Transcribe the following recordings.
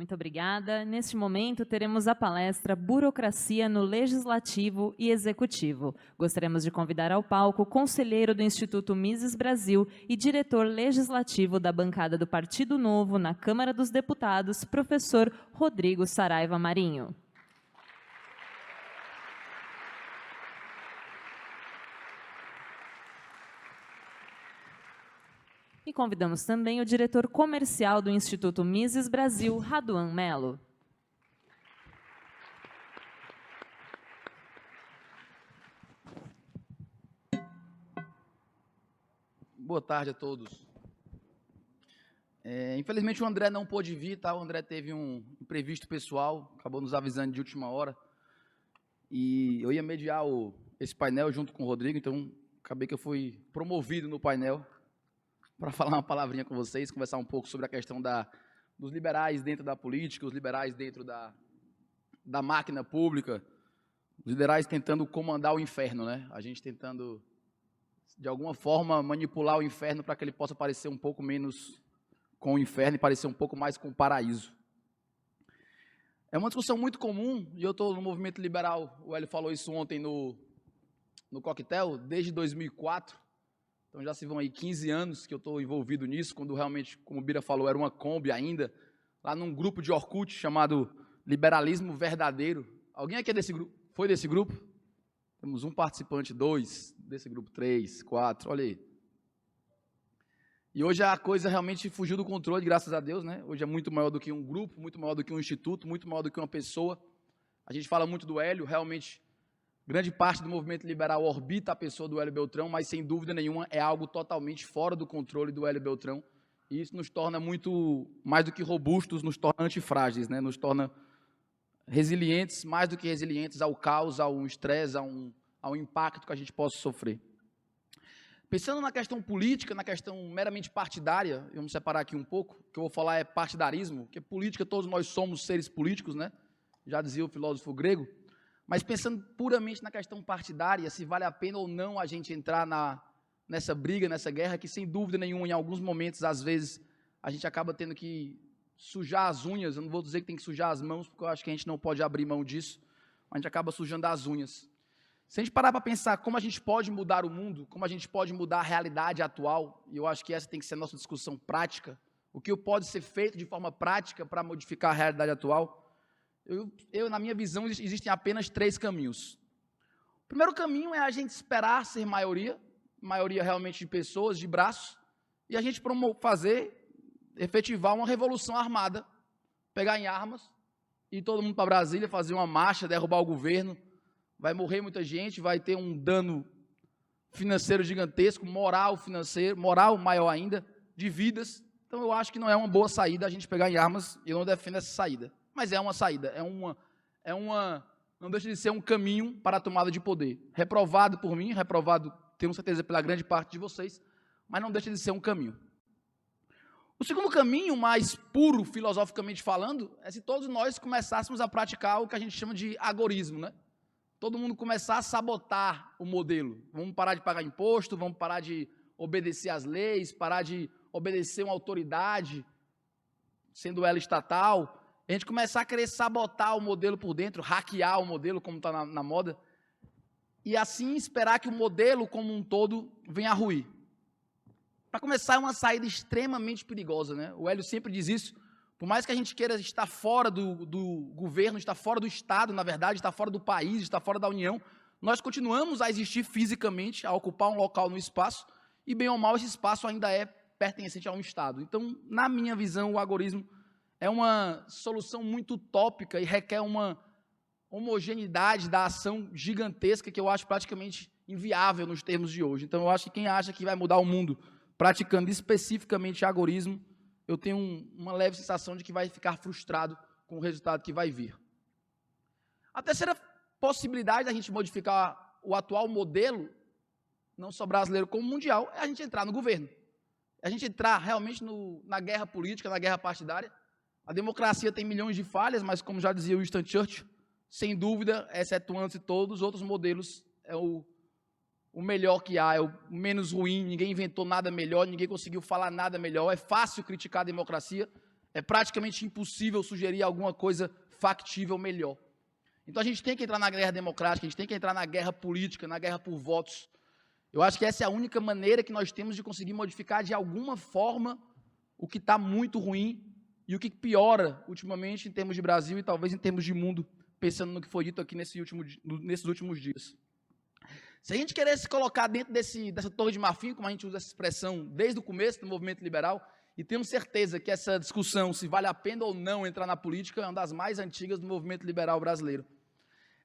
Muito obrigada. Neste momento, teremos a palestra Burocracia no Legislativo e Executivo. Gostaríamos de convidar ao palco o conselheiro do Instituto Mises Brasil e diretor legislativo da bancada do Partido Novo na Câmara dos Deputados, professor Rodrigo Saraiva Marinho. E convidamos também o diretor comercial do Instituto Mises Brasil, Raduan Melo. Boa tarde a todos. Infelizmente o André não pôde vir, tá? O André teve um imprevisto pessoal, acabou nos avisando de última hora. E eu ia mediar esse painel junto com o Rodrigo, então acabei que eu fui promovido no painel para falar uma palavrinha com vocês, conversar um pouco sobre a questão dos liberais dentro da política, os liberais dentro da máquina pública, os liberais tentando comandar o inferno, né? A gente tentando, de alguma forma, manipular o inferno para que ele possa parecer um pouco menos com o inferno e parecer um pouco mais com o paraíso. É uma discussão muito comum, e eu estou no movimento liberal, o Hélio falou isso ontem no coquetel, desde 2004, então já se vão aí 15 anos que eu estou envolvido nisso, quando realmente, como o Bira falou, era uma Kombi ainda, lá num grupo de Orkut chamado Liberalismo Verdadeiro. Alguém aqui é desse grupo? Foi desse grupo? Temos um participante, 2, desse grupo 3, 4, olha aí. E hoje a coisa realmente fugiu do controle, graças a Deus, né? Hoje é muito maior do que um grupo, muito maior do que um instituto, muito maior do que uma pessoa. A gente fala muito do Hélio, realmente, grande parte do movimento liberal orbita a pessoa do Hélio Beltrão, mas sem dúvida nenhuma é algo totalmente fora do controle do Hélio Beltrão. E isso nos torna muito, mais do que robustos, nos torna antifrágeis, né? Nos torna resilientes, mais do que resilientes ao caos, ao estresse, ao impacto que a gente possa sofrer. Pensando na questão política, na questão meramente partidária, vamos separar aqui um pouco, o que eu vou falar é partidarismo, porque política, todos nós somos seres políticos, né? Já dizia o filósofo grego. Mas pensando puramente na questão partidária, se vale a pena ou não a gente entrar nessa briga, nessa guerra, que sem dúvida nenhuma, em alguns momentos, às vezes, a gente acaba tendo que sujar as unhas. Eu não vou dizer que tem que sujar as mãos, porque eu acho que a gente não pode abrir mão disso, mas a gente acaba sujando as unhas. Se a gente parar para pensar como a gente pode mudar o mundo, como a gente pode mudar a realidade atual, e eu acho que essa tem que ser a nossa discussão prática, o que pode ser feito de forma prática para modificar a realidade atual, na minha visão, existem apenas 3 caminhos. O primeiro caminho é a gente esperar ser maioria realmente de pessoas, de braços, e a gente efetivar uma revolução armada, pegar em armas, ir todo mundo para Brasília, fazer uma marcha, derrubar o governo, vai morrer muita gente, vai ter um dano financeiro gigantesco, moral maior ainda, de vidas. Então eu acho que não é uma boa saída a gente pegar em armas, e eu não defendo essa saída. Mas é uma saída, não deixa de ser um caminho para a tomada de poder. Reprovado por mim, reprovado, tenho certeza, pela grande parte de vocês, mas não deixa de ser um caminho. O segundo caminho, mais puro, filosoficamente falando, é se todos nós começássemos a praticar o que a gente chama de agorismo, né? Todo mundo começar a sabotar o modelo. Vamos parar de pagar imposto, vamos parar de obedecer às leis, parar de obedecer uma autoridade, sendo ela estatal. A gente começar a querer sabotar o modelo por dentro, hackear o modelo, como está na moda, e assim esperar que o modelo como um todo venha a ruir. Para começar, é uma saída extremamente perigosa, né? O Hélio sempre diz isso. Por mais que a gente queira estar fora do governo, estar fora do Estado, na verdade, estar fora do país, estar fora da União, nós continuamos a existir fisicamente, a ocupar um local no espaço, e bem ou mal esse espaço ainda é pertencente a um Estado. Então, na minha visão, o agorismo é uma solução muito utópica e requer uma homogeneidade da ação gigantesca que eu acho praticamente inviável nos termos de hoje. Então, eu acho que quem acha que vai mudar o mundo praticando especificamente agorismo, eu tenho uma leve sensação de que vai ficar frustrado com o resultado que vai vir. A terceira possibilidade da gente modificar o atual modelo, não só brasileiro como mundial, é a gente entrar no governo. É a gente entrar realmente na guerra política, na guerra partidária. A democracia tem milhões de falhas, mas como já dizia Winston Churchill, sem dúvida, excetuando-se todos os outros modelos, é o melhor que há, é o menos ruim, ninguém inventou nada melhor, ninguém conseguiu falar nada melhor, é fácil criticar a democracia, é praticamente impossível sugerir alguma coisa factível melhor. Então a gente tem que entrar na guerra democrática, a gente tem que entrar na guerra política, na guerra por votos. Eu acho que essa é a única maneira que nós temos de conseguir modificar de alguma forma o que está muito ruim e o que piora ultimamente em termos de Brasil e talvez em termos de mundo, pensando no que foi dito aqui nesses últimos dias. Se a gente querer se colocar dentro dessa torre de marfim, como a gente usa essa expressão desde o começo do movimento liberal, e tenho certeza que essa discussão, se vale a pena ou não entrar na política, é uma das mais antigas do movimento liberal brasileiro.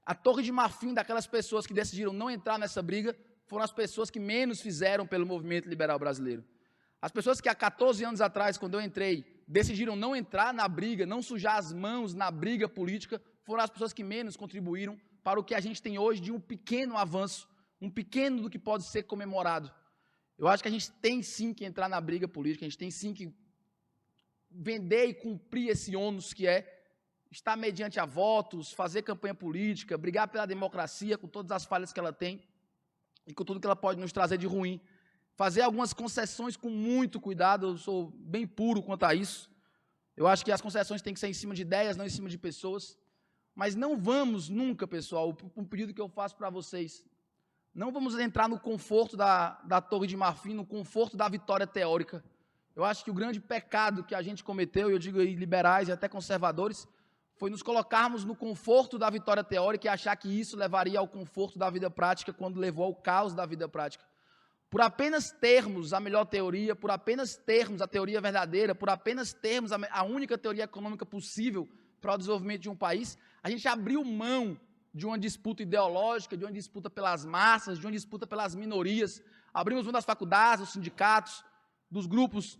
A torre de marfim daquelas pessoas que decidiram não entrar nessa briga foram as pessoas que menos fizeram pelo movimento liberal brasileiro. As pessoas que há 14 anos atrás, quando eu entrei, decidiram não entrar na briga, não sujar as mãos na briga política, foram as pessoas que menos contribuíram para o que a gente tem hoje de um pequeno avanço, um pequeno do que pode ser comemorado. Eu acho que a gente tem sim que entrar na briga política, a gente tem sim que vender e cumprir esse ônus que é estar mediante a votos, fazer campanha política, brigar pela democracia com todas as falhas que ela tem e com tudo que ela pode nos trazer de ruim. Fazer algumas concessões com muito cuidado, eu sou bem puro quanto a isso. Eu acho que as concessões têm que ser em cima de ideias, não em cima de pessoas. Mas não vamos nunca, pessoal, um pedido que eu faço para vocês, não vamos entrar no conforto da Torre de Marfim, no conforto da vitória teórica. Eu acho que o grande pecado que a gente cometeu, e eu digo aí liberais e até conservadores, foi nos colocarmos no conforto da vitória teórica e achar que isso levaria ao conforto da vida prática, quando levou ao caos da vida prática. Por apenas termos a melhor teoria, por apenas termos a teoria verdadeira, por apenas termos a única teoria econômica possível para o desenvolvimento de um país, a gente abriu mão de uma disputa ideológica, de uma disputa pelas massas, de uma disputa pelas minorias. Abrimos mão das faculdades, dos sindicatos, dos grupos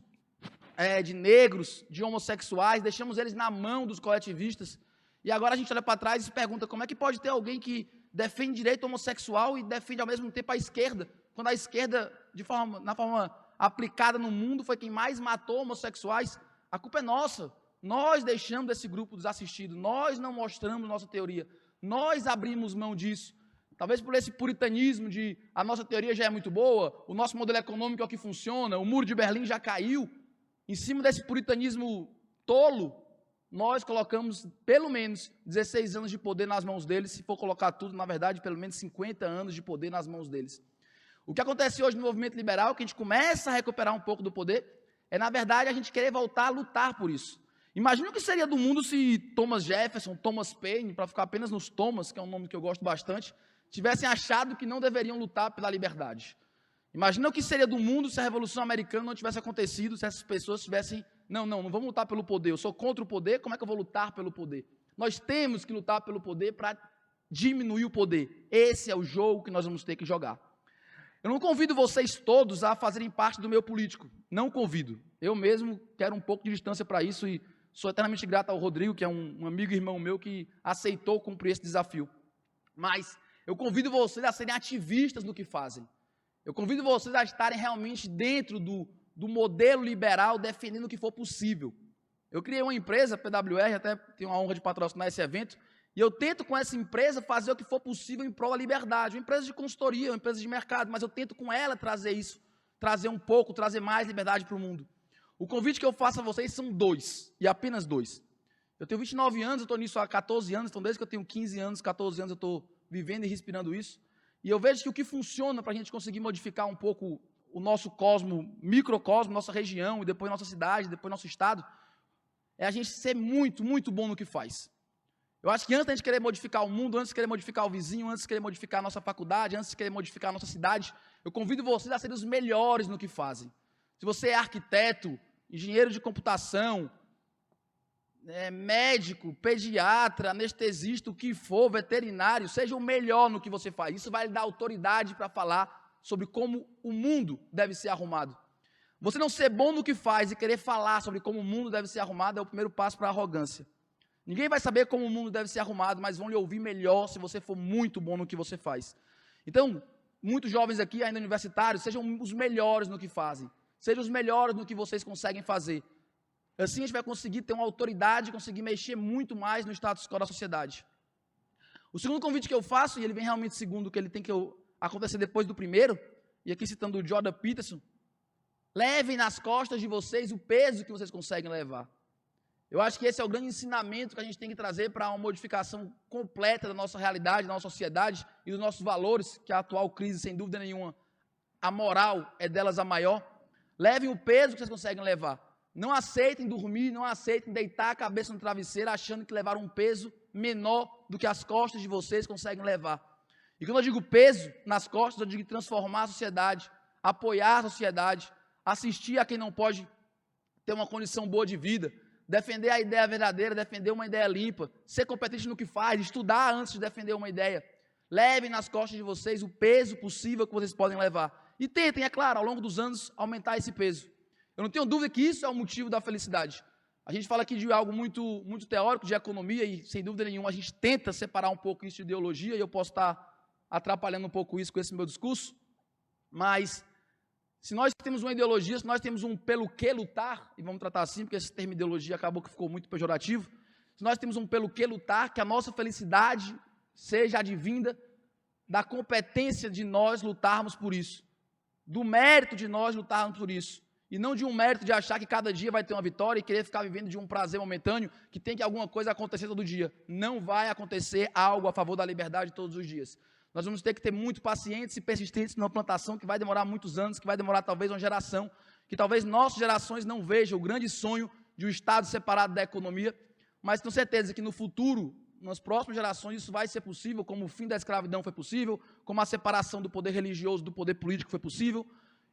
de negros, de homossexuais, deixamos eles na mão dos coletivistas. E agora a gente olha para trás e se pergunta como é que pode ter alguém que defende direito homossexual e defende ao mesmo tempo a esquerda, quando a esquerda, na forma aplicada no mundo, foi quem mais matou homossexuais. A culpa é nossa. Nós deixamos esse grupo desassistido, nós não mostramos nossa teoria, nós abrimos mão disso. Talvez por esse puritanismo de a nossa teoria já é muito boa, o nosso modelo econômico é o que funciona, o muro de Berlim já caiu. Em cima desse puritanismo tolo, nós colocamos pelo menos 16 anos de poder nas mãos deles, se for colocar tudo, na verdade, pelo menos 50 anos de poder nas mãos deles. O que acontece hoje no movimento liberal, que a gente começa a recuperar um pouco do poder, é, na verdade, a gente querer voltar a lutar por isso. Imagina o que seria do mundo se Thomas Jefferson, Thomas Paine, para ficar apenas nos Thomas, que é um nome que eu gosto bastante, tivessem achado que não deveriam lutar pela liberdade. Imagina o que seria do mundo se a Revolução Americana não tivesse acontecido, se essas pessoas tivessem, não vamos lutar pelo poder, eu sou contra o poder, como é que eu vou lutar pelo poder? Nós temos que lutar pelo poder para diminuir o poder. Esse é o jogo que nós vamos ter que jogar. Eu não convido vocês todos a fazerem parte do meu político, não convido. Eu mesmo quero um pouco de distância para isso e sou eternamente grato ao Rodrigo, que é um amigo e irmão meu que aceitou cumprir esse desafio. Mas eu convido vocês a serem ativistas no que fazem. Eu convido vocês a estarem realmente dentro do modelo liberal, defendendo o que for possível. Eu criei uma empresa, a PWR, até tenho a honra de patrocinar esse evento, e eu tento com essa empresa fazer o que for possível em prol da liberdade. Uma empresa de consultoria, uma empresa de mercado, mas eu tento com ela trazer isso, trazer um pouco, trazer mais liberdade para o mundo. O convite que eu faço a vocês são dois, e apenas dois. Eu tenho 29 anos, eu estou nisso há 14 anos, então desde que eu tenho 15 anos, 14 anos eu estou vivendo e respirando isso. E eu vejo que o que funciona para a gente conseguir modificar um pouco o nosso cosmo, microcosmo, nossa região, e depois nossa cidade, depois nosso estado, é a gente ser muito, muito bom no que faz. Eu acho que antes da gente querer modificar o mundo, antes de querer modificar o vizinho, antes de querer modificar a nossa faculdade, antes de querer modificar a nossa cidade, eu convido vocês a serem os melhores no que fazem. Se você é arquiteto, engenheiro de computação, médico, pediatra, anestesista, o que for, veterinário, seja o melhor no que você faz. Isso vai lhe dar autoridade para falar sobre como o mundo deve ser arrumado. Você não ser bom no que faz e querer falar sobre como o mundo deve ser arrumado é o primeiro passo para a arrogância. Ninguém vai saber como o mundo deve ser arrumado, mas vão lhe ouvir melhor se você for muito bom no que você faz. Então, muitos jovens aqui, ainda universitários, sejam os melhores no que fazem. Sejam os melhores no que vocês conseguem fazer. Assim a gente vai conseguir ter uma autoridade, conseguir mexer muito mais no status quo da sociedade. O segundo convite que eu faço, e ele vem realmente segundo o que ele tem que acontecer depois do primeiro, e aqui citando o Jordan Peterson, levem nas costas de vocês o peso que vocês conseguem levar. Eu acho que esse é o grande ensinamento que a gente tem que trazer para uma modificação completa da nossa realidade, da nossa sociedade e dos nossos valores, que a atual crise, sem dúvida nenhuma, a moral é delas a maior. Levem o peso que vocês conseguem levar. Não aceitem dormir, não aceitem deitar a cabeça no travesseiro achando que levaram um peso menor do que as costas de vocês conseguem levar. E quando eu digo peso nas costas, eu digo transformar a sociedade, apoiar a sociedade, assistir a quem não pode ter uma condição boa de vida, defender a ideia verdadeira, defender uma ideia limpa, ser competente no que faz, estudar antes de defender uma ideia. Levem nas costas de vocês o peso possível que vocês podem levar. E tentem, é claro, ao longo dos anos, aumentar esse peso. Eu não tenho dúvida que isso é o motivo da felicidade. A gente fala aqui de algo muito teórico, de economia, e sem dúvida nenhuma a gente tenta separar um pouco isso de ideologia, e eu posso estar atrapalhando um pouco isso com esse meu discurso, mas se nós temos uma ideologia, se nós temos um pelo que lutar, e vamos tratar assim, porque esse termo ideologia acabou que ficou muito pejorativo, se nós temos um pelo que lutar, que a nossa felicidade seja advinda da competência de nós lutarmos por isso, do mérito de nós lutarmos por isso, e não de um mérito de achar que cada dia vai ter uma vitória e querer ficar vivendo de um prazer momentâneo, que tem que alguma coisa acontecer todo dia. Não vai acontecer algo a favor da liberdade todos os dias. Nós vamos ter que ter muito pacientes e persistentes numa plantação que vai demorar muitos anos, que vai demorar talvez uma geração, que talvez nossas gerações não vejam o grande sonho de um Estado separado da economia, mas tenho certeza que no futuro, nas próximas gerações, isso vai ser possível, como o fim da escravidão foi possível, como a separação do poder religioso do poder político foi possível,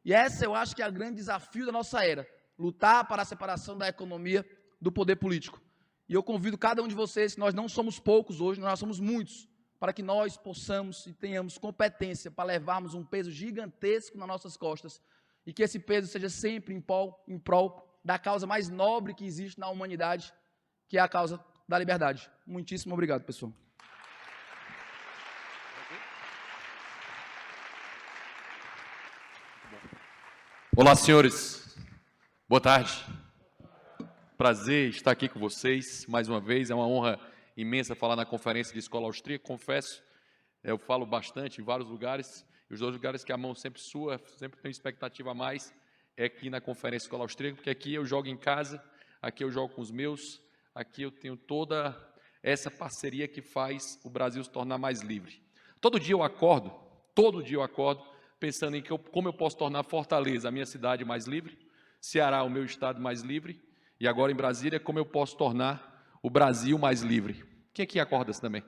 e essa eu acho que é o grande desafio da nossa era, lutar para a separação da economia do poder político. E eu convido cada um de vocês, que nós não somos poucos hoje, nós somos muitos, para que nós possamos e tenhamos competência para levarmos um peso gigantesco nas nossas costas e que esse peso seja sempre em prol da causa mais nobre que existe na humanidade, que é a causa da liberdade. Muitíssimo obrigado, pessoal. Olá, senhores. Boa tarde. Prazer estar aqui com vocês mais uma vez. É uma honra imensa falar na conferência de escola austríaca. Confesso, eu falo bastante em vários lugares, e os dois lugares que a mão sempre sua, sempre tenho expectativa a mais, é aqui na conferência de escola austríaca, porque aqui eu jogo em casa, aqui eu jogo com os meus, aqui eu tenho toda essa parceria que faz o Brasil se tornar mais livre. Todo dia eu acordo pensando em como eu posso tornar Fortaleza, a minha cidade, mais livre, Ceará, o meu estado, mais livre, e agora em Brasília, como eu posso tornar o Brasil mais livre. Quem aqui acorda assim também?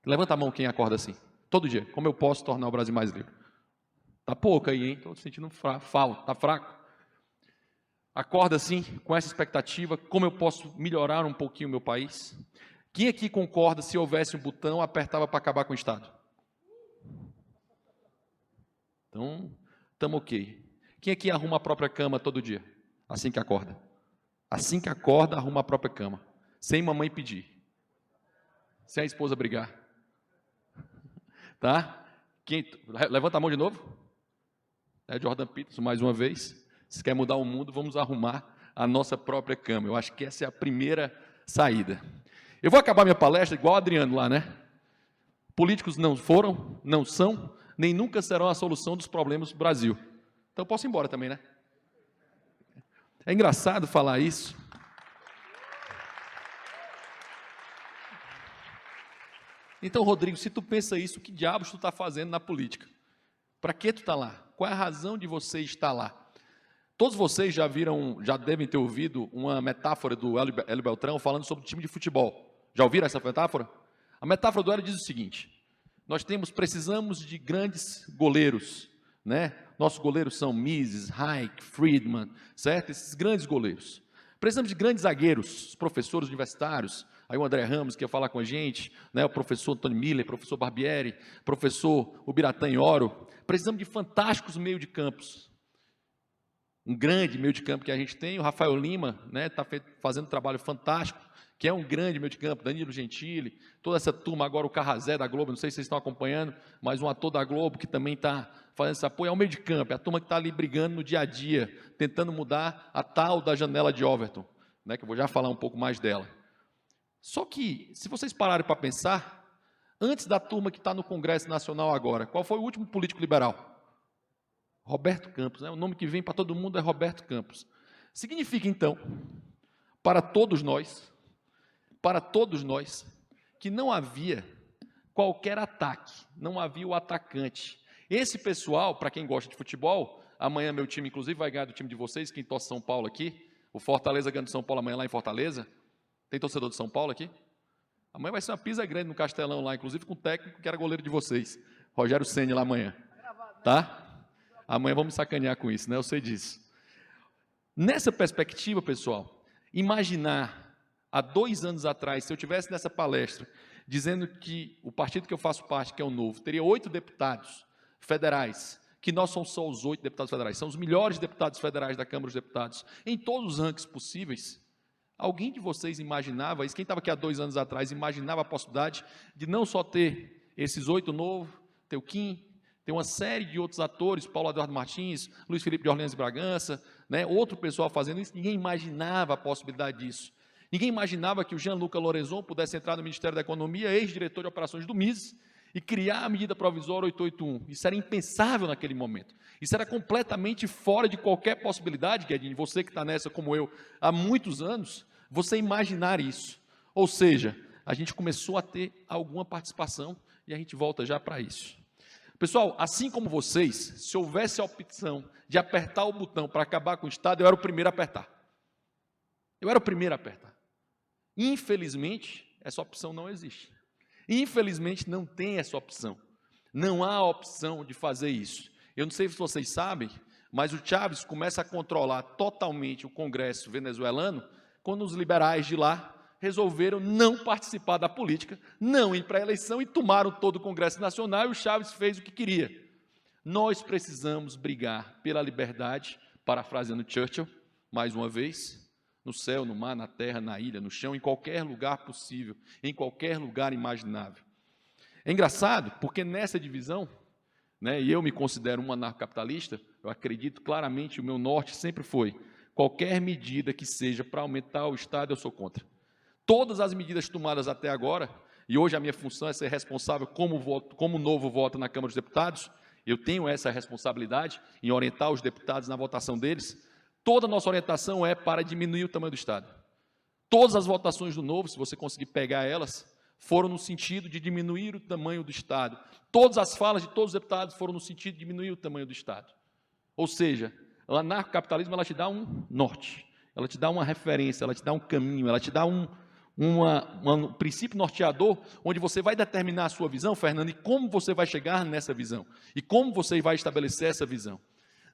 Levanta a mão quem acorda assim. Todo dia. Como eu posso tornar o Brasil mais livre? Tá pouco aí, hein? Estou sentindo falta. Tá fraco? Acorda assim, com essa expectativa. Como eu posso melhorar um pouquinho o meu país? Quem aqui concorda, se houvesse um botão, apertava para acabar com o Estado? Então, estamos ok. Quem aqui arruma a própria cama todo dia? Assim que acorda. Assim que acorda, arruma a própria cama. Sem mamãe pedir. Sem a esposa brigar. Tá? Levanta a mão de novo. É Jordan Peterson, mais uma vez. Se quer mudar o mundo, vamos arrumar a nossa própria cama. Eu acho que essa é a primeira saída. Eu vou acabar minha palestra igual o Adriano lá, né? Políticos não foram, não são, nem nunca serão a solução dos problemas do Brasil. Então eu posso ir embora também, né? É engraçado falar isso. Então, Rodrigo, se tu pensa isso, que diabos tu está fazendo na política? Para que tu está lá? Qual é a razão de você estar lá? Todos vocês já devem ter ouvido uma metáfora do Hélio Beltrão falando sobre o time de futebol. Já ouviram essa metáfora? A metáfora do Hélio diz o seguinte: precisamos de grandes goleiros, né? Nossos goleiros são Mises, Hayek, Friedman, certo? Esses grandes goleiros. Precisamos de grandes zagueiros, professores universitários. Aí o André Ramos que ia falar com a gente, né? O professor Antônio Miller, professor Barbieri, professor Ubiratã Oro. Precisamos de fantásticos meio de campos. Um grande meio de campo que a gente tem, o Rafael Lima, né? Está fazendo um trabalho fantástico, que é um grande meio de campo, Danilo Gentili, toda essa turma, agora o Carrazé da Globo, não sei se vocês estão acompanhando, mas um ator da Globo que também está fazendo esse apoio, é o meio de campo, é a turma que está ali brigando no dia a dia, tentando mudar a tal da janela de Overton, né? Que eu vou já falar um pouco mais dela. Só que, se vocês pararem para pensar, antes da turma que está no Congresso Nacional agora, qual foi o último político liberal? Roberto Campos, né? O nome que vem para todo mundo é Roberto Campos. Significa, então, para todos nós, que não havia qualquer ataque, não havia o atacante. Esse pessoal, para quem gosta de futebol, amanhã meu time, inclusive, vai ganhar do time de vocês, quem torce São Paulo aqui, o Fortaleza ganha do São Paulo amanhã lá em Fortaleza. Tem torcedor de São Paulo aqui? Amanhã vai ser uma pisa grande no Castelão lá, inclusive com o técnico que era goleiro de vocês, Rogério Ceni lá amanhã. Tá? Amanhã vamos sacanear com isso, né? Eu sei disso. Nessa perspectiva, pessoal, imaginar há 2 anos atrás, se eu tivesse nessa palestra, dizendo que o partido que eu faço parte, que é o Novo, teria 8 deputados federais, que nós somos só os 8 deputados federais, são os melhores deputados federais da Câmara dos Deputados, em todos os rankings possíveis. Alguém de vocês imaginava isso? Quem estava aqui há 2 anos atrás imaginava a possibilidade de não só ter esses 8 novos, ter o Kim, ter uma série de outros atores, Paulo Eduardo Martins, Luiz Felipe de Orleans e Bragança, né, outro pessoal fazendo isso? Ninguém imaginava a possibilidade disso. Ninguém imaginava que o Jean-Luc Lorenzon pudesse entrar no Ministério da Economia, ex-diretor de operações do MIS, e criar a medida provisória 881. Isso era impensável naquele momento. Isso era completamente fora de qualquer possibilidade, Guedinho, você que está nessa como eu há muitos anos, você imaginar isso. Ou seja, a gente começou a ter alguma participação e a gente volta já para isso. Pessoal, assim como vocês, se houvesse a opção de apertar o botão para acabar com o Estado, eu era o primeiro a apertar. Eu era o primeiro a apertar. Infelizmente, essa opção não existe. Infelizmente, não tem essa opção. Não há opção de fazer isso. Eu não sei se vocês sabem, mas o Chávez começa a controlar totalmente o Congresso venezuelano quando os liberais de lá resolveram não participar da política, não ir para a eleição e tomaram todo o Congresso Nacional e o Chávez fez o que queria. Nós precisamos brigar pela liberdade, parafraseando Churchill, mais uma vez, no céu, no mar, na terra, na ilha, no chão, em qualquer lugar possível, em qualquer lugar imaginável. É engraçado, porque nessa divisão, né, e eu me considero um anarcocapitalista, eu acredito claramente, o meu norte sempre foi, qualquer medida que seja para aumentar o Estado, eu sou contra. Todas as medidas tomadas até agora, e hoje a minha função é ser responsável como novo voto na Câmara dos Deputados, eu tenho essa responsabilidade em orientar os deputados na votação deles, toda a nossa orientação é para diminuir o tamanho do Estado. Todas as votações do Novo, se você conseguir pegar elas, foram no sentido de diminuir o tamanho do Estado. Todas as falas de todos os deputados foram no sentido de diminuir o tamanho do Estado. Ou seja, o anarcocapitalismo ela te dá um norte, ela te dá uma referência, ela te dá um caminho, ela te dá um princípio norteador, onde você vai determinar a sua visão, Fernando, e como você vai chegar nessa visão, e como você vai estabelecer essa visão.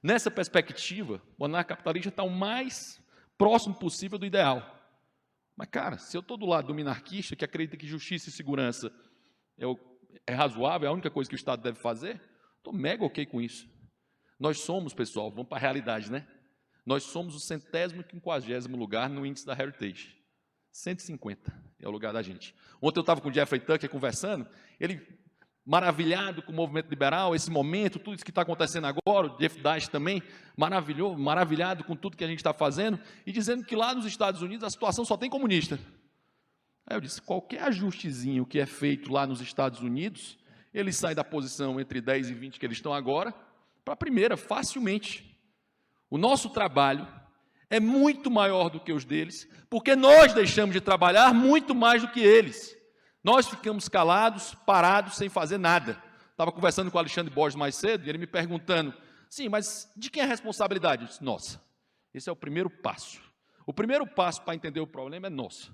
Nessa perspectiva, o anarcocapitalista está o mais próximo possível do ideal. Mas, cara, se eu estou do lado do minarquista, que acredita que justiça e segurança é razoável, é a única coisa que o Estado deve fazer, estou mega ok com isso. Nós somos, pessoal, vamos para a realidade, né? Nós somos o 150º lugar no índice da Heritage. 150 é o lugar da gente. Ontem eu estava com o Jeffrey Tucker conversando, ele maravilhado com o movimento liberal, esse momento, tudo isso que está acontecendo agora, o Jeff Dash também, maravilhado com tudo que a gente está fazendo, e dizendo que lá nos Estados Unidos a situação só tem comunista. Aí eu disse, qualquer ajustezinho que é feito lá nos Estados Unidos, ele sai da posição entre 10 e 20 que eles estão agora, para a primeira, facilmente. O nosso trabalho é muito maior do que os deles, porque nós deixamos de trabalhar muito mais do que eles. Nós ficamos calados, parados, sem fazer nada. Estava conversando com o Alexandre Borges mais cedo, e ele me perguntando, sim, mas de quem é a responsabilidade? Eu disse, nossa, esse é o primeiro passo. O primeiro passo para entender o problema é nosso.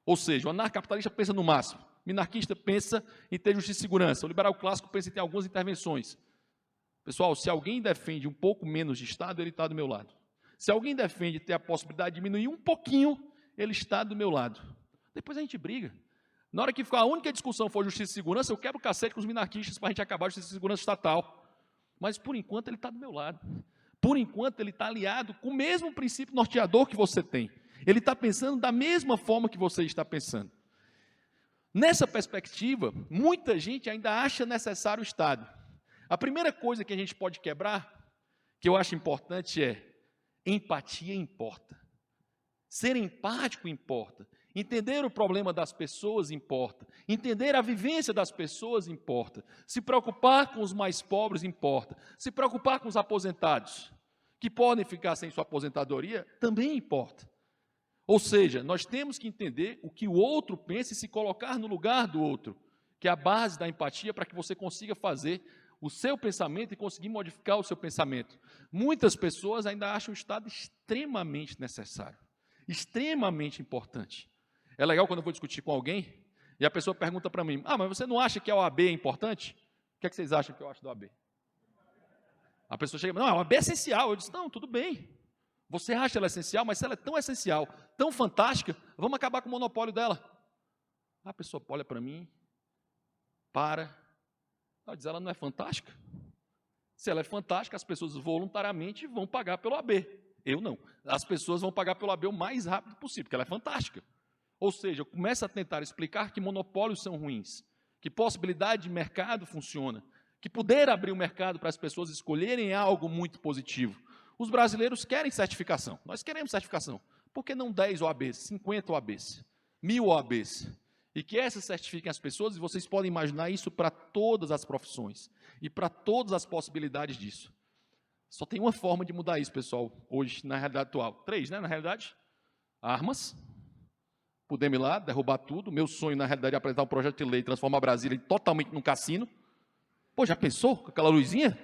Ou seja, o anarcocapitalista pensa no máximo, o minarquista pensa em ter justiça e segurança, o liberal clássico pensa em ter algumas intervenções. Pessoal, se alguém defende um pouco menos de Estado, ele está do meu lado. Se alguém defende ter a possibilidade de diminuir um pouquinho, ele está do meu lado. Depois a gente briga. Na hora que a única discussão for justiça e segurança, eu quebro o cacete com os minarquistas para a gente acabar a justiça e segurança estatal. Mas, por enquanto, ele está do meu lado. Por enquanto, ele está aliado com o mesmo princípio norteador que você tem. Ele está pensando da mesma forma que você está pensando. Nessa perspectiva, muita gente ainda acha necessário o Estado. A primeira coisa que a gente pode quebrar, que eu acho importante é, empatia importa. Ser empático importa. Entender o problema das pessoas importa. Entender a vivência das pessoas importa. Se preocupar com os mais pobres importa. Se preocupar com os aposentados, que podem ficar sem sua aposentadoria, também importa. Ou seja, nós temos que entender o que o outro pensa e se colocar no lugar do outro, que é a base da empatia para que você consiga fazer o seu pensamento e conseguir modificar o seu pensamento. Muitas pessoas ainda acham o Estado extremamente necessário, extremamente importante. É legal quando eu vou discutir com alguém e a pessoa pergunta para mim, mas você não acha que a OAB é importante? O que é que vocês acham que eu acho da OAB? A pessoa chega, não, a OAB é essencial. Eu disse, não, tudo bem. Você acha ela essencial, mas se ela é tão essencial, tão fantástica, vamos acabar com o monopólio dela. A pessoa olha para mim, ela diz, ela não é fantástica? Se ela é fantástica, as pessoas voluntariamente vão pagar pelo AB. Eu não. As pessoas vão pagar pelo AB o mais rápido possível, porque ela é fantástica. Ou seja, eu começo a tentar explicar que monopólios são ruins, que possibilidade de mercado funciona, que poder abrir o mercado para as pessoas escolherem é algo muito positivo. Os brasileiros querem certificação, nós queremos certificação. Por que não 10 OABs, 50 OABs, 1000 OABs? E que essas certifiquem as pessoas, e vocês podem imaginar isso para todas as profissões, e para todas as possibilidades disso. Só tem uma forma de mudar isso, pessoal, hoje, na realidade atual. 3, né, na realidade? Armas. Podemos ir lá, derrubar tudo. Meu sonho, na realidade, é apresentar um projeto de lei, transformar Brasília totalmente num cassino. Pô, já pensou com aquela luzinha?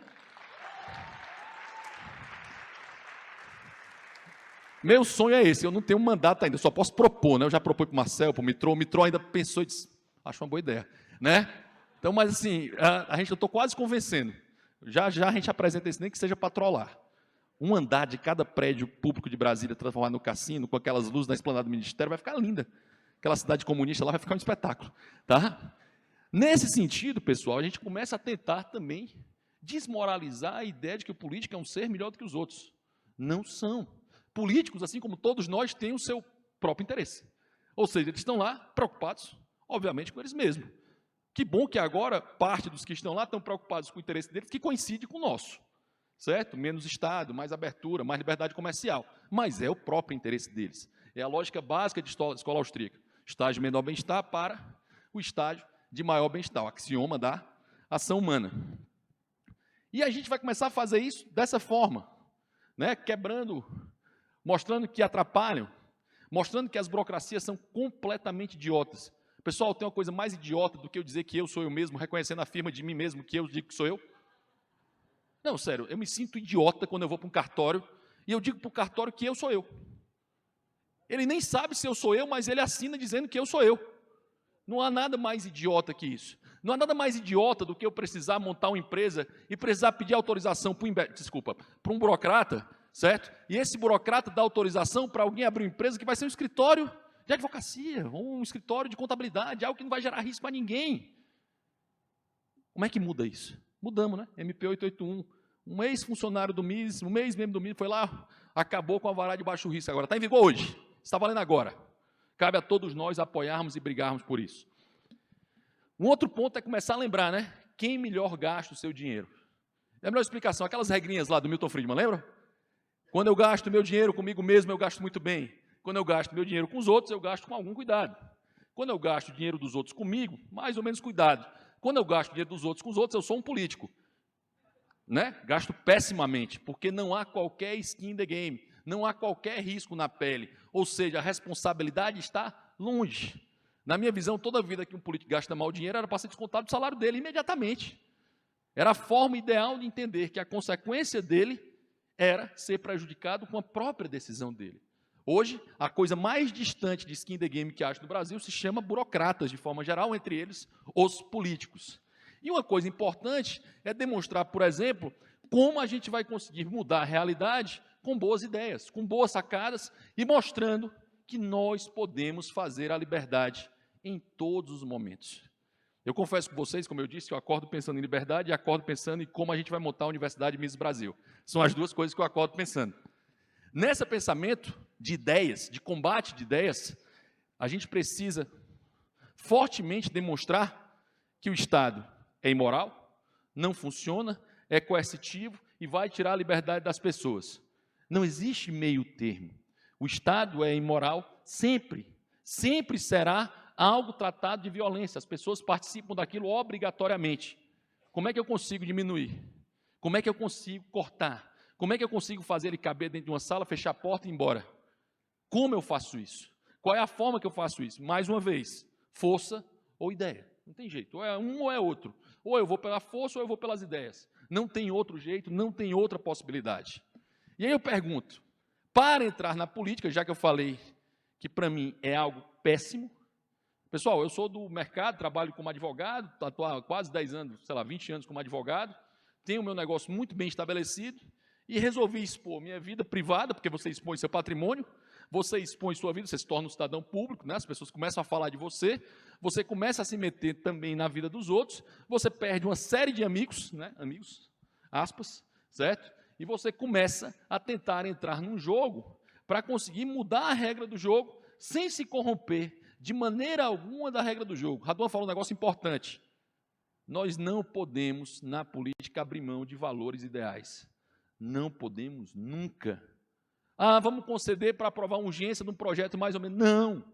Meu sonho é esse, eu não tenho um mandato ainda, eu só posso propor, né? Eu já propus para o Marcel, para o Mitrô ainda pensou e disse, acho uma boa ideia, né? Então, mas assim, eu estou quase convencendo. Já a gente apresenta isso, nem que seja para trollar. Um andar de cada prédio público de Brasília transformado no cassino, com aquelas luzes na esplanada do Ministério, vai ficar linda. Aquela cidade comunista lá vai ficar um espetáculo, tá? Nesse sentido, pessoal, a gente começa a tentar também desmoralizar a ideia de que o político é um ser melhor do que os outros. Não são. Políticos, assim como todos nós, têm o seu próprio interesse. Ou seja, eles estão lá preocupados, obviamente, com eles mesmos. Que bom que agora parte dos que estão lá estão preocupados com o interesse deles, que coincide com o nosso. Certo? Menos Estado, mais abertura, mais liberdade comercial. Mas é o próprio interesse deles. É a lógica básica de escola austríaca. Estágio de menor bem-estar para o estágio de maior bem-estar, o axioma da ação humana. E a gente vai começar a fazer isso dessa forma, né? Quebrando, mostrando que atrapalham, mostrando que as burocracias são completamente idiotas. Pessoal, tem uma coisa mais idiota do que eu dizer que eu sou eu mesmo, reconhecendo a firma de mim mesmo que eu digo que sou eu? Não, sério, eu me sinto idiota quando eu vou para um cartório e eu digo para o cartório que eu sou eu. Ele nem sabe se eu sou eu, mas ele assina dizendo que eu sou eu. Não há nada mais idiota que isso. Não há nada mais idiota do que eu precisar montar uma empresa e precisar pedir autorização para um burocrata, certo? E esse burocrata dá autorização para alguém abrir uma empresa que vai ser um escritório de advocacia, ou um escritório de contabilidade, algo que não vai gerar risco para ninguém. Como é que muda isso? Mudamos, né? MP 881. Um ex-funcionário do MIS, um ex-membro do MIS, foi lá, acabou com a vara de baixo risco agora. Está em vigor hoje. Está valendo agora. Cabe a todos nós apoiarmos e brigarmos por isso. Um outro ponto é começar a lembrar, né? Quem melhor gasta o seu dinheiro. É a melhor explicação. Aquelas regrinhas lá do Milton Friedman, lembra? Quando eu gasto meu dinheiro comigo mesmo, eu gasto muito bem. Quando eu gasto meu dinheiro com os outros, eu gasto com algum cuidado. Quando eu gasto o dinheiro dos outros comigo, mais ou menos cuidado. Quando eu gasto o dinheiro dos outros com os outros, eu sou um político. Né? Gasto pessimamente, porque não há qualquer skin in the game, não há qualquer risco na pele. Ou seja, a responsabilidade está longe. Na minha visão, toda vida que um político gasta mal dinheiro era para ser descontado do salário dele imediatamente. Era a forma ideal de entender que a consequência dele era ser prejudicado com a própria decisão dele. Hoje, a coisa mais distante de skin in the game que acho no Brasil se chama burocratas, de forma geral, entre eles os políticos. E uma coisa importante é demonstrar, por exemplo, como a gente vai conseguir mudar a realidade com boas ideias, com boas sacadas e mostrando que nós podemos fazer a liberdade em todos os momentos. Eu confesso com vocês, como eu disse, eu acordo pensando em liberdade e acordo pensando em como a gente vai montar a Universidade Miss Brasil. São as duas coisas que eu acordo pensando. Nesse pensamento de ideias, de combate de ideias, a gente precisa fortemente demonstrar que o Estado é imoral, não funciona, é coercitivo e vai tirar a liberdade das pessoas. Não existe meio termo. O Estado é imoral sempre, sempre será algo tratado de violência. As pessoas participam daquilo obrigatoriamente. Como é que eu consigo diminuir? Como é que eu consigo cortar? Como é que eu consigo fazer ele caber dentro de uma sala, fechar a porta e ir embora? Como eu faço isso? Qual é a forma que eu faço isso? Mais uma vez, força ou ideia. Não tem jeito, ou é um ou é outro. Ou eu vou pela força ou eu vou pelas ideias. Não tem outro jeito, não tem outra possibilidade. E aí eu pergunto, para entrar na política, já que eu falei que para mim é algo péssimo, pessoal, eu sou do mercado, trabalho como advogado, estou há quase 10 anos, sei lá, 20 anos como advogado, tenho o meu negócio muito bem estabelecido e resolvi expor minha vida privada, porque você expõe seu patrimônio, você expõe sua vida, você se torna um cidadão público, né? As pessoas começam a falar de você, você começa a se meter também na vida dos outros, você perde uma série de amigos, né? Amigos, aspas, certo? E você começa a tentar entrar num jogo para conseguir mudar a regra do jogo sem se corromper de maneira alguma da regra do jogo. Raduan falou um negócio importante. Nós não podemos, na política, abrir mão de valores ideais. Não podemos nunca. Ah, vamos conceder para aprovar uma urgência de um projeto mais ou menos. Não,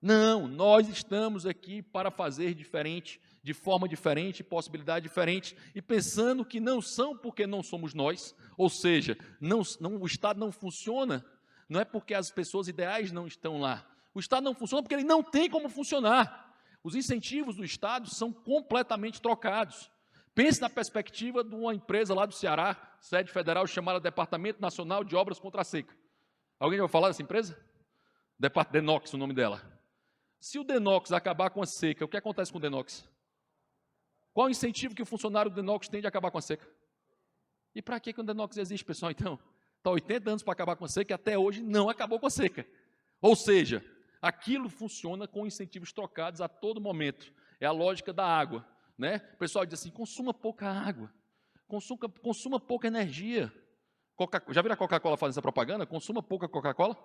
não, nós estamos aqui para fazer diferente, de forma diferente, possibilidade diferente, e pensando que não são porque não somos nós, ou seja, o Estado não funciona, não é porque as pessoas ideais não estão lá. O Estado não funciona porque ele não tem como funcionar. Os incentivos do Estado são completamente trocados. Pense na perspectiva de uma empresa lá do Ceará, sede federal, chamada Departamento Nacional de Obras contra a Seca. Alguém já ouviu falar dessa empresa? Denox, o nome dela. Se o Denox acabar com a seca, o que acontece com o Denox? Qual o incentivo que o funcionário do Denox tem de acabar com a seca? E para que o Denox existe, pessoal, então? Está 80 anos para acabar com a seca e até hoje não acabou com a seca. Ou seja, aquilo funciona com incentivos trocados a todo momento. É a lógica da água. Né? O pessoal diz assim, consuma pouca água, consuma pouca energia. Já viram a Coca-Cola fazendo essa propaganda? Consuma pouca Coca-Cola?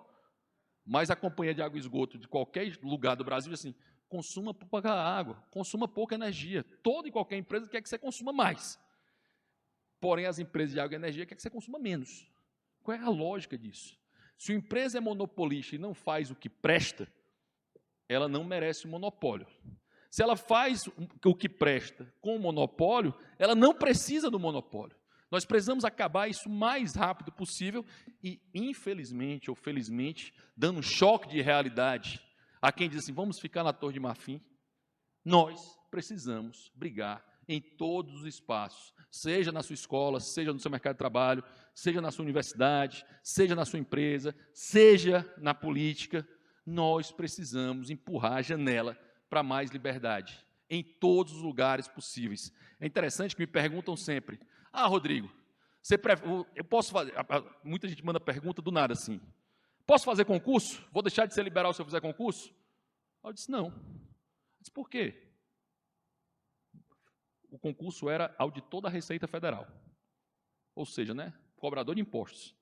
Mas a companhia de água e esgoto de qualquer lugar do Brasil diz assim, consuma pouca água, consuma pouca energia. Toda e qualquer empresa quer que você consuma mais. Porém, as empresas de água e energia querem que você consuma menos. Qual é a lógica disso? Se a empresa é monopolista e não faz o que presta, ela não merece o monopólio. Se ela faz o que presta com o monopólio, ela não precisa do monopólio. Nós precisamos acabar isso o mais rápido possível e, infelizmente ou felizmente, dando um choque de realidade a quem diz assim, vamos ficar na Torre de Marfim, nós precisamos brigar em todos os espaços, seja na sua escola, seja no seu mercado de trabalho, seja na sua universidade, seja na sua empresa, seja na política, nós precisamos empurrar a janela para mais liberdade, em todos os lugares possíveis. É interessante que me perguntam sempre, Rodrigo, eu posso fazer, muita gente manda pergunta do nada assim, posso fazer concurso? Vou deixar de ser liberal se eu fizer concurso? Eu disse, não. Eu disse, por quê? O concurso era auditor da Receita Federal, ou seja, né, cobrador de impostos.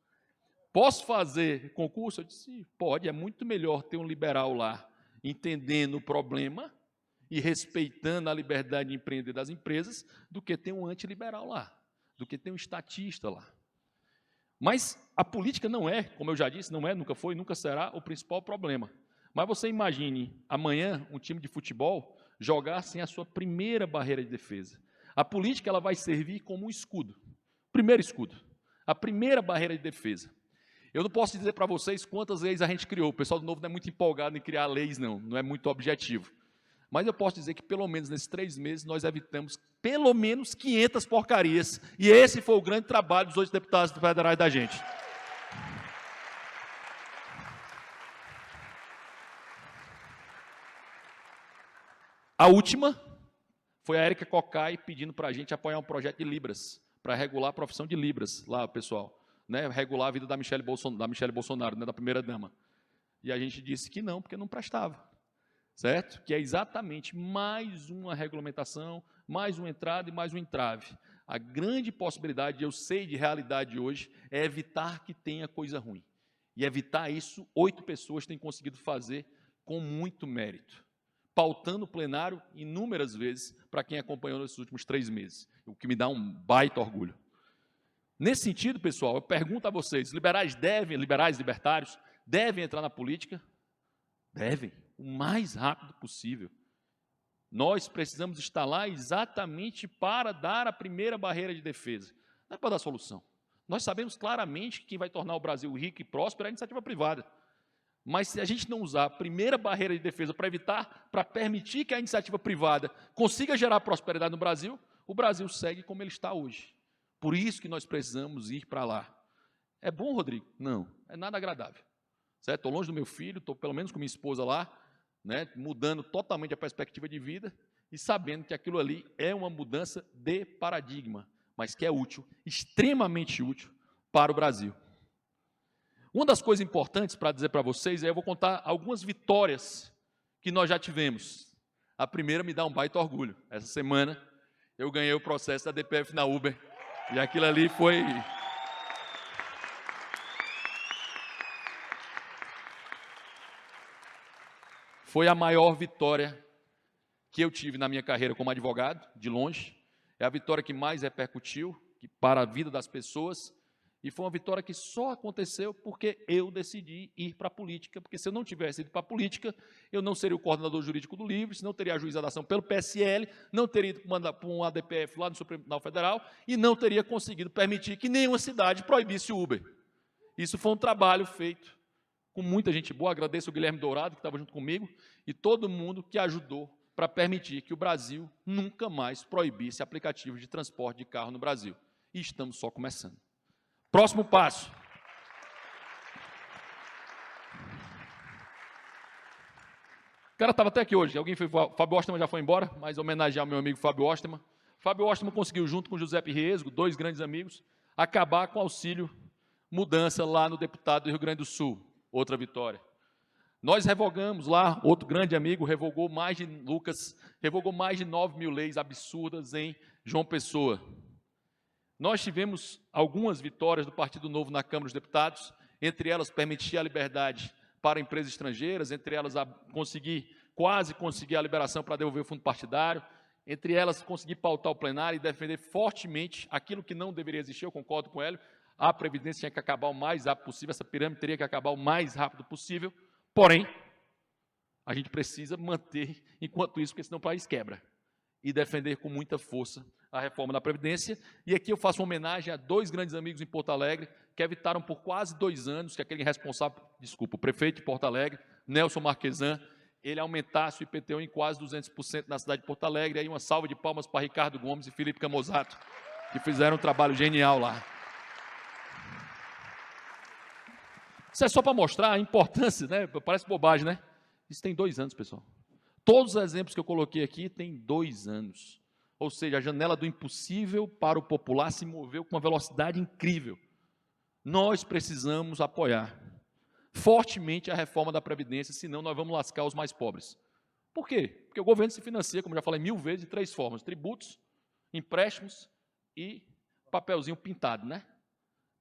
Posso fazer concurso? Eu disse, pode, é muito melhor ter um liberal lá, entendendo o problema e respeitando a liberdade de empreender das empresas, do que ter um antiliberal lá, do que ter um estatista lá. Mas a política não é, como eu já disse, não é, nunca foi, nunca será o principal problema. Mas você imagine, amanhã, um time de futebol jogar sem a sua primeira barreira de defesa. A política ela vai servir como um escudo, primeiro escudo, a primeira barreira de defesa. Eu não posso dizer para vocês quantas leis a gente criou. O pessoal do Novo não é muito empolgado em criar leis, não é muito objetivo. Mas eu posso dizer que, pelo menos nesses 3 meses, nós evitamos pelo menos 500 porcarias. E esse foi o grande trabalho dos 8 deputados federais da gente. A última foi a Érica Cocai pedindo para a gente apoiar um projeto de Libras, para regular a profissão de Libras lá, pessoal. Né, regular a vida da Michelle Bolsonaro, né, da primeira-dama. E a gente disse que não, porque não prestava. Certo? Que é exatamente mais uma regulamentação, mais uma entrada e mais um entrave. A grande possibilidade, eu sei de realidade hoje, é evitar que tenha coisa ruim. E evitar isso, 8 pessoas têm conseguido fazer com muito mérito. Pautando o plenário inúmeras vezes para quem acompanhou nesses últimos 3 meses. O que me dá um baita orgulho. Nesse sentido, pessoal, eu pergunto a vocês, libertários devem entrar na política? Devem, o mais rápido possível. Nós precisamos estar lá exatamente para dar a primeira barreira de defesa. Não é para dar solução. Nós sabemos claramente que quem vai tornar o Brasil rico e próspero é a iniciativa privada. Mas se a gente não usar a primeira barreira de defesa para evitar, para permitir que a iniciativa privada consiga gerar prosperidade no Brasil, o Brasil segue como ele está hoje. Por isso que nós precisamos ir para lá. É bom, Rodrigo? Não, é nada agradável. Estou longe do meu filho, estou pelo menos com minha esposa lá, né, mudando totalmente a perspectiva de vida e sabendo que aquilo ali é uma mudança de paradigma, mas que é útil, extremamente útil para o Brasil. Uma das coisas importantes para dizer para vocês eu vou contar algumas vitórias que nós já tivemos. A primeira me dá um baita orgulho. Essa semana eu ganhei o processo da DPF na Uber e aquilo ali foi a maior vitória que eu tive na minha carreira como advogado, de longe. É a vitória que mais repercutiu para a vida das pessoas. E foi uma vitória que só aconteceu porque eu decidi ir para a política, porque se eu não tivesse ido para a política, eu não seria o coordenador jurídico do Livres, não teria ajuizado a ação pelo PSL, não teria ido para um ADPF lá no Supremo Tribunal Federal e não teria conseguido permitir que nenhuma cidade proibisse o Uber. Isso foi um trabalho feito com muita gente boa. Agradeço o Guilherme Dourado, que estava junto comigo, e todo mundo que ajudou para permitir que o Brasil nunca mais proibisse aplicativos de transporte de carro no Brasil. E estamos só começando. Próximo passo. O cara estava até aqui hoje. Alguém foi? Fábio Osterman já foi embora, mas homenagear o meu amigo Fábio Osterman. Fábio Osterman conseguiu, junto com Giuseppe Riesgo, 2 grandes amigos, acabar com o auxílio mudança lá no deputado do Rio Grande do Sul. Outra vitória. Nós revogamos lá, outro grande amigo revogou mais de 9 mil leis absurdas em João Pessoa. Nós tivemos algumas vitórias do Partido Novo na Câmara dos Deputados, entre elas permitir a liberdade para empresas estrangeiras, entre elas quase conseguir a liberação para devolver o fundo partidário, entre elas conseguir pautar o plenário e defender fortemente aquilo que não deveria existir. Eu concordo com ele, a Previdência tinha que acabar o mais rápido possível, essa pirâmide teria que acabar o mais rápido possível, porém, a gente precisa manter enquanto isso, porque senão o país quebra, e defender com muita força a reforma da Previdência. E aqui eu faço uma homenagem a 2 grandes amigos em Porto Alegre, que evitaram por quase 2 anos que aquele responsável, o prefeito de Porto Alegre, Nelson Marquesan, ele aumentasse o IPTU em quase 200% na cidade de Porto Alegre. E aí uma salva de palmas para Ricardo Gomes e Felipe Camozato, que fizeram um trabalho genial lá. Isso é só para mostrar a importância, né? Parece bobagem, né? Isso tem 2 anos, pessoal. Todos os exemplos que eu coloquei aqui têm 2 anos. Ou seja, a janela do impossível para o popular se moveu com uma velocidade incrível. Nós precisamos apoiar fortemente a reforma da Previdência, senão nós vamos lascar os mais pobres. Por quê? Porque o governo se financia, como já falei 1000 vezes, de 3 formas: tributos, empréstimos e papelzinho pintado, né?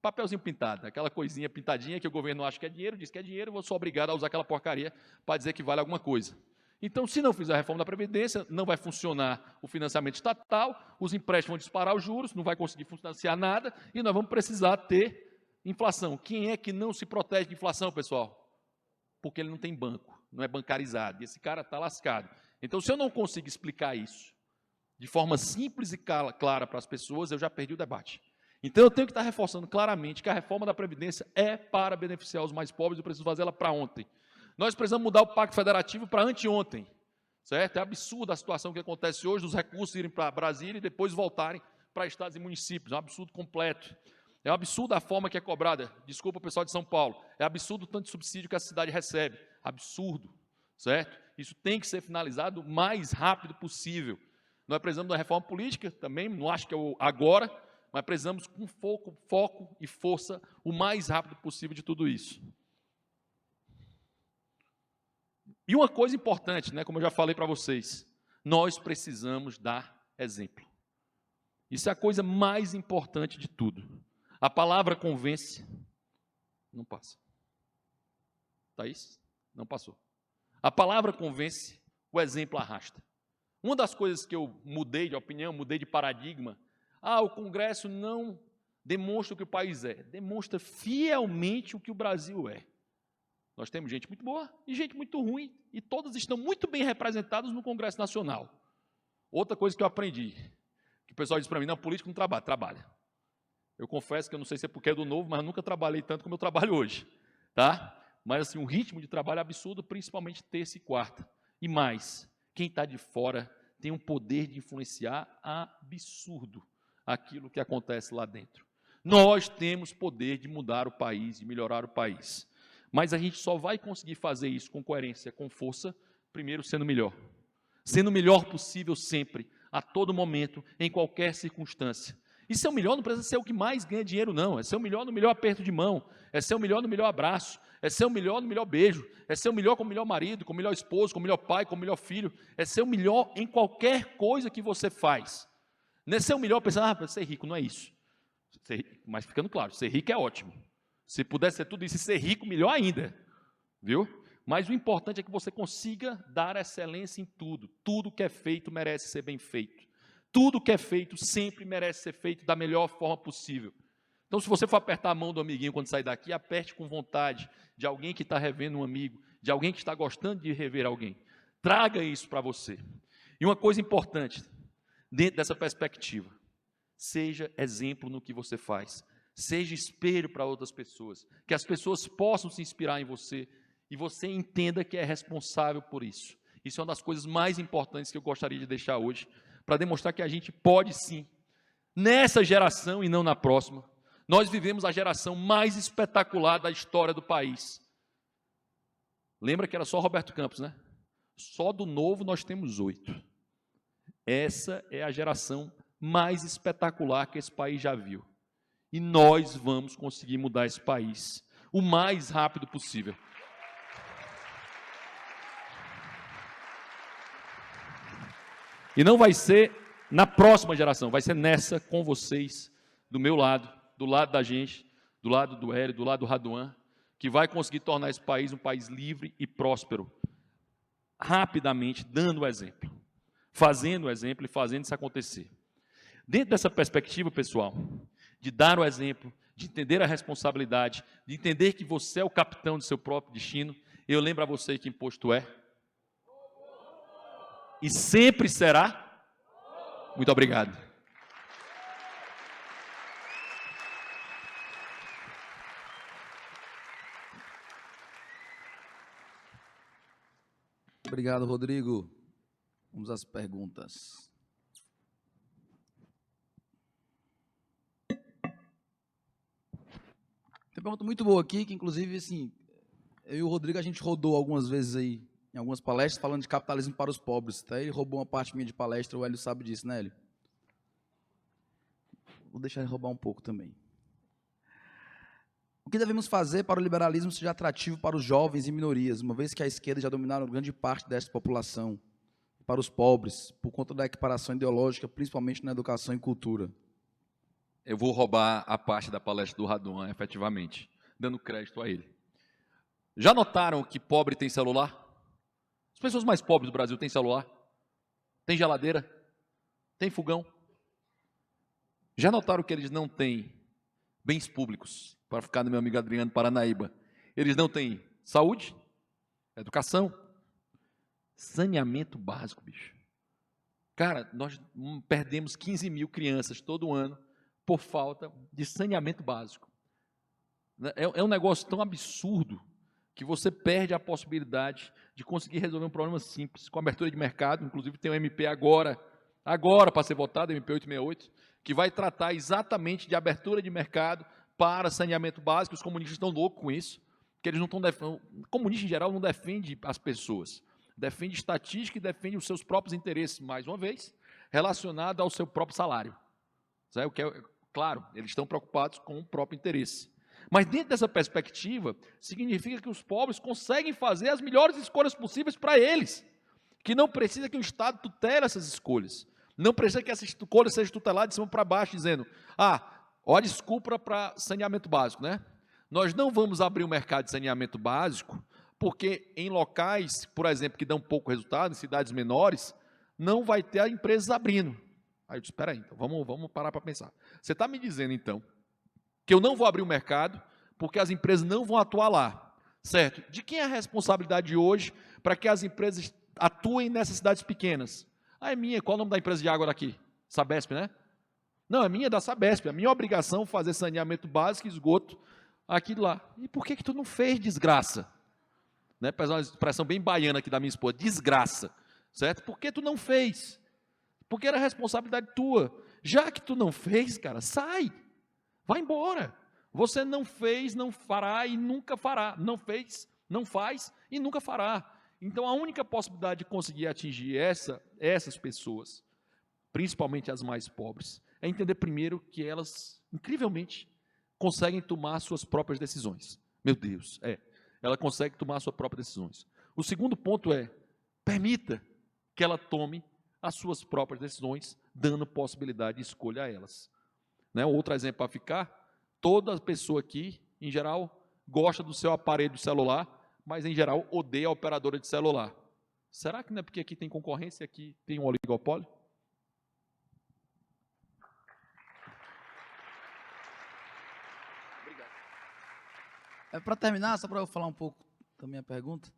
Papelzinho pintado, aquela coisinha pintadinha que o governo acha que é dinheiro, diz que é dinheiro, eu vou sou obrigado a usar aquela porcaria para dizer que vale alguma coisa. Então, se não fizer a reforma da Previdência, não vai funcionar o financiamento estatal, os empréstimos vão disparar os juros, não vai conseguir financiar nada, e nós vamos precisar ter inflação. Quem é que não se protege de inflação, pessoal? Porque ele não tem banco, não é bancarizado, e esse cara está lascado. Então, se eu não consigo explicar isso de forma simples e clara para as pessoas, eu já perdi o debate. Então, eu tenho que estar reforçando claramente que a reforma da Previdência é para beneficiar os mais pobres, eu preciso fazer ela para ontem. Nós precisamos mudar o Pacto Federativo para anteontem, certo? É absurda a situação que acontece hoje, dos recursos irem para Brasília e depois voltarem para estados e municípios, é um absurdo completo. É um absurdo a forma que é cobrada, desculpa o pessoal de São Paulo, é absurdo o tanto de subsídio que a cidade recebe, absurdo, certo? Isso tem que ser finalizado o mais rápido possível. Nós precisamos de uma reforma política também, não acho que é agora, mas precisamos com foco e força o mais rápido possível de tudo isso. E uma coisa importante, né, como eu já falei para vocês, nós precisamos dar exemplo. Isso é a coisa mais importante de tudo. A palavra convence, não passa. Thaís? Não passou. A palavra convence, o exemplo arrasta. Uma das coisas que eu mudei de opinião, mudei de paradigma, o Congresso não demonstra o que o país é, demonstra fielmente o que o Brasil é. Nós temos gente muito boa e gente muito ruim, e todas estão muito bem representadas no Congresso Nacional. Outra coisa que eu aprendi, que o pessoal diz para mim, não, político não trabalha, trabalha. Eu confesso que eu não sei se é porque é do novo, mas eu nunca trabalhei tanto como eu trabalho hoje, tá? mas assim, um ritmo de trabalho absurdo, principalmente terça e quarta. E mais, quem está de fora tem um poder de influenciar absurdo aquilo que acontece lá dentro. Nós temos poder de mudar o país, de melhorar o país. Mas a gente só vai conseguir fazer isso com coerência, com força, primeiro sendo melhor. Sendo o melhor possível sempre, a todo momento, em qualquer circunstância. E ser o melhor não precisa ser o que mais ganha dinheiro, não. É ser o melhor no melhor aperto de mão, é ser o melhor no melhor abraço, é ser o melhor no melhor beijo, é ser o melhor com o melhor marido, com o melhor esposo, com o melhor pai, com o melhor filho, é ser o melhor em qualquer coisa que você faz. Não é ser o melhor pensando, para ser rico, não é isso. Mas ficando claro, ser rico é ótimo. Se puder ser tudo isso e ser rico, melhor ainda. Viu? Mas o importante é que você consiga dar excelência em tudo. Tudo que é feito merece ser bem feito. Tudo que é feito sempre merece ser feito da melhor forma possível. Então, se você for apertar a mão do amiguinho quando sair daqui, aperte com vontade, de alguém que está revendo um amigo, de alguém que está gostando de rever alguém. Traga isso para você. E uma coisa importante, dentro dessa perspectiva, seja exemplo no que você faz. Seja espelho para outras pessoas. Que as pessoas possam se inspirar em você e você entenda que é responsável por isso. Isso é uma das coisas mais importantes que eu gostaria de deixar hoje, para demonstrar que a gente pode sim, nessa geração e não na próxima. Nós vivemos a geração mais espetacular da história do país. Lembra que era só Roberto Campos, né? Só do novo nós temos 8. Essa é a geração mais espetacular que esse país já viu. E nós vamos conseguir mudar esse país o mais rápido possível. E não vai ser na próxima geração, vai ser nessa com vocês, do meu lado, do lado da gente, do lado do Hélio, do lado do Raduan, que vai conseguir tornar esse país um país livre e próspero, rapidamente, dando o exemplo, fazendo o exemplo e fazendo isso acontecer. Dentro dessa perspectiva, pessoal, de dar o exemplo, de entender a responsabilidade, de entender que você é o capitão do seu próprio destino, eu lembro a você que imposto é e sempre será. Muito obrigado. Obrigado, Rodrigo. Vamos às perguntas. Tem uma pergunta muito boa aqui, que inclusive, assim, eu e o Rodrigo, a gente rodou algumas vezes aí, em algumas palestras, falando de capitalismo para os pobres. Até ele roubou uma parte minha de palestra, o Hélio sabe disso, né, Hélio? Vou deixar ele roubar um pouco também. O que devemos fazer para o liberalismo seja atrativo para os jovens e minorias, uma vez que a esquerda já dominaram grande parte desta população, para os pobres, por conta da equiparação ideológica, principalmente na educação e cultura? Eu vou roubar a parte da palestra do Raduan, efetivamente, dando crédito a ele. Já notaram que pobre tem celular? As pessoas mais pobres do Brasil têm celular? Tem geladeira? Tem fogão? Já notaram que eles não têm bens públicos? Para ficar no meu amigo Adriano Paranaíba. Eles não têm saúde, educação, saneamento básico, bicho. Cara, nós perdemos 15 mil crianças todo ano por falta de saneamento básico. É um negócio tão absurdo que você perde a possibilidade de conseguir resolver um problema simples, com abertura de mercado. Inclusive tem um MP agora para ser votado, MP 868, que vai tratar exatamente de abertura de mercado para saneamento básico. Os comunistas estão loucos com isso, que eles não estão defendendo. O comunista, em geral, não defende as pessoas, defende estatística e defende os seus próprios interesses, mais uma vez, relacionado ao seu próprio salário. Sabe? O que é, claro, eles estão preocupados com o próprio interesse. Mas dentro dessa perspectiva, significa que os pobres conseguem fazer as melhores escolhas possíveis para eles, que não precisa que o Estado tutele essas escolhas, não precisa que essa escolha seja tutelada de cima para baixo, dizendo, ó, desculpa para saneamento básico, né? Nós não vamos abrir o mercado de saneamento básico, porque em locais, por exemplo, que dão pouco resultado, em cidades menores, não vai ter empresas abrindo. Aí eu disse, espera aí, então, vamos parar para pensar. Você está me dizendo, então, que eu não vou abrir o mercado, porque as empresas não vão atuar lá, certo? De quem é a responsabilidade hoje para que as empresas atuem nessas cidades pequenas? É minha. Qual é o nome da empresa de água daqui? Sabesp, né? Não, é minha, da Sabesp. É minha obrigação fazer saneamento básico e esgoto aquilo lá. E por que tu não fez, desgraça? Né? Para uma expressão bem baiana aqui da minha esposa, desgraça, certo? Por que tu não fez? Porque era responsabilidade tua. Já que tu não fez, cara, sai, vai embora. Você não fez, não fará e nunca fará. Não fez, não faz e nunca fará. Então, a única possibilidade de conseguir atingir essas pessoas, principalmente as mais pobres, é entender primeiro que elas, incrivelmente, conseguem tomar suas próprias decisões. Meu Deus, ela consegue tomar suas próprias decisões. O segundo ponto é, permita que ela tome as suas próprias decisões, dando possibilidade de escolha a elas. Né? Outro exemplo para ficar, toda pessoa aqui, em geral, gosta do seu aparelho celular, mas, em geral, odeia a operadora de celular. Será que não é porque aqui tem concorrência e aqui tem um oligopólio? Para terminar, só para eu falar um pouco da minha pergunta,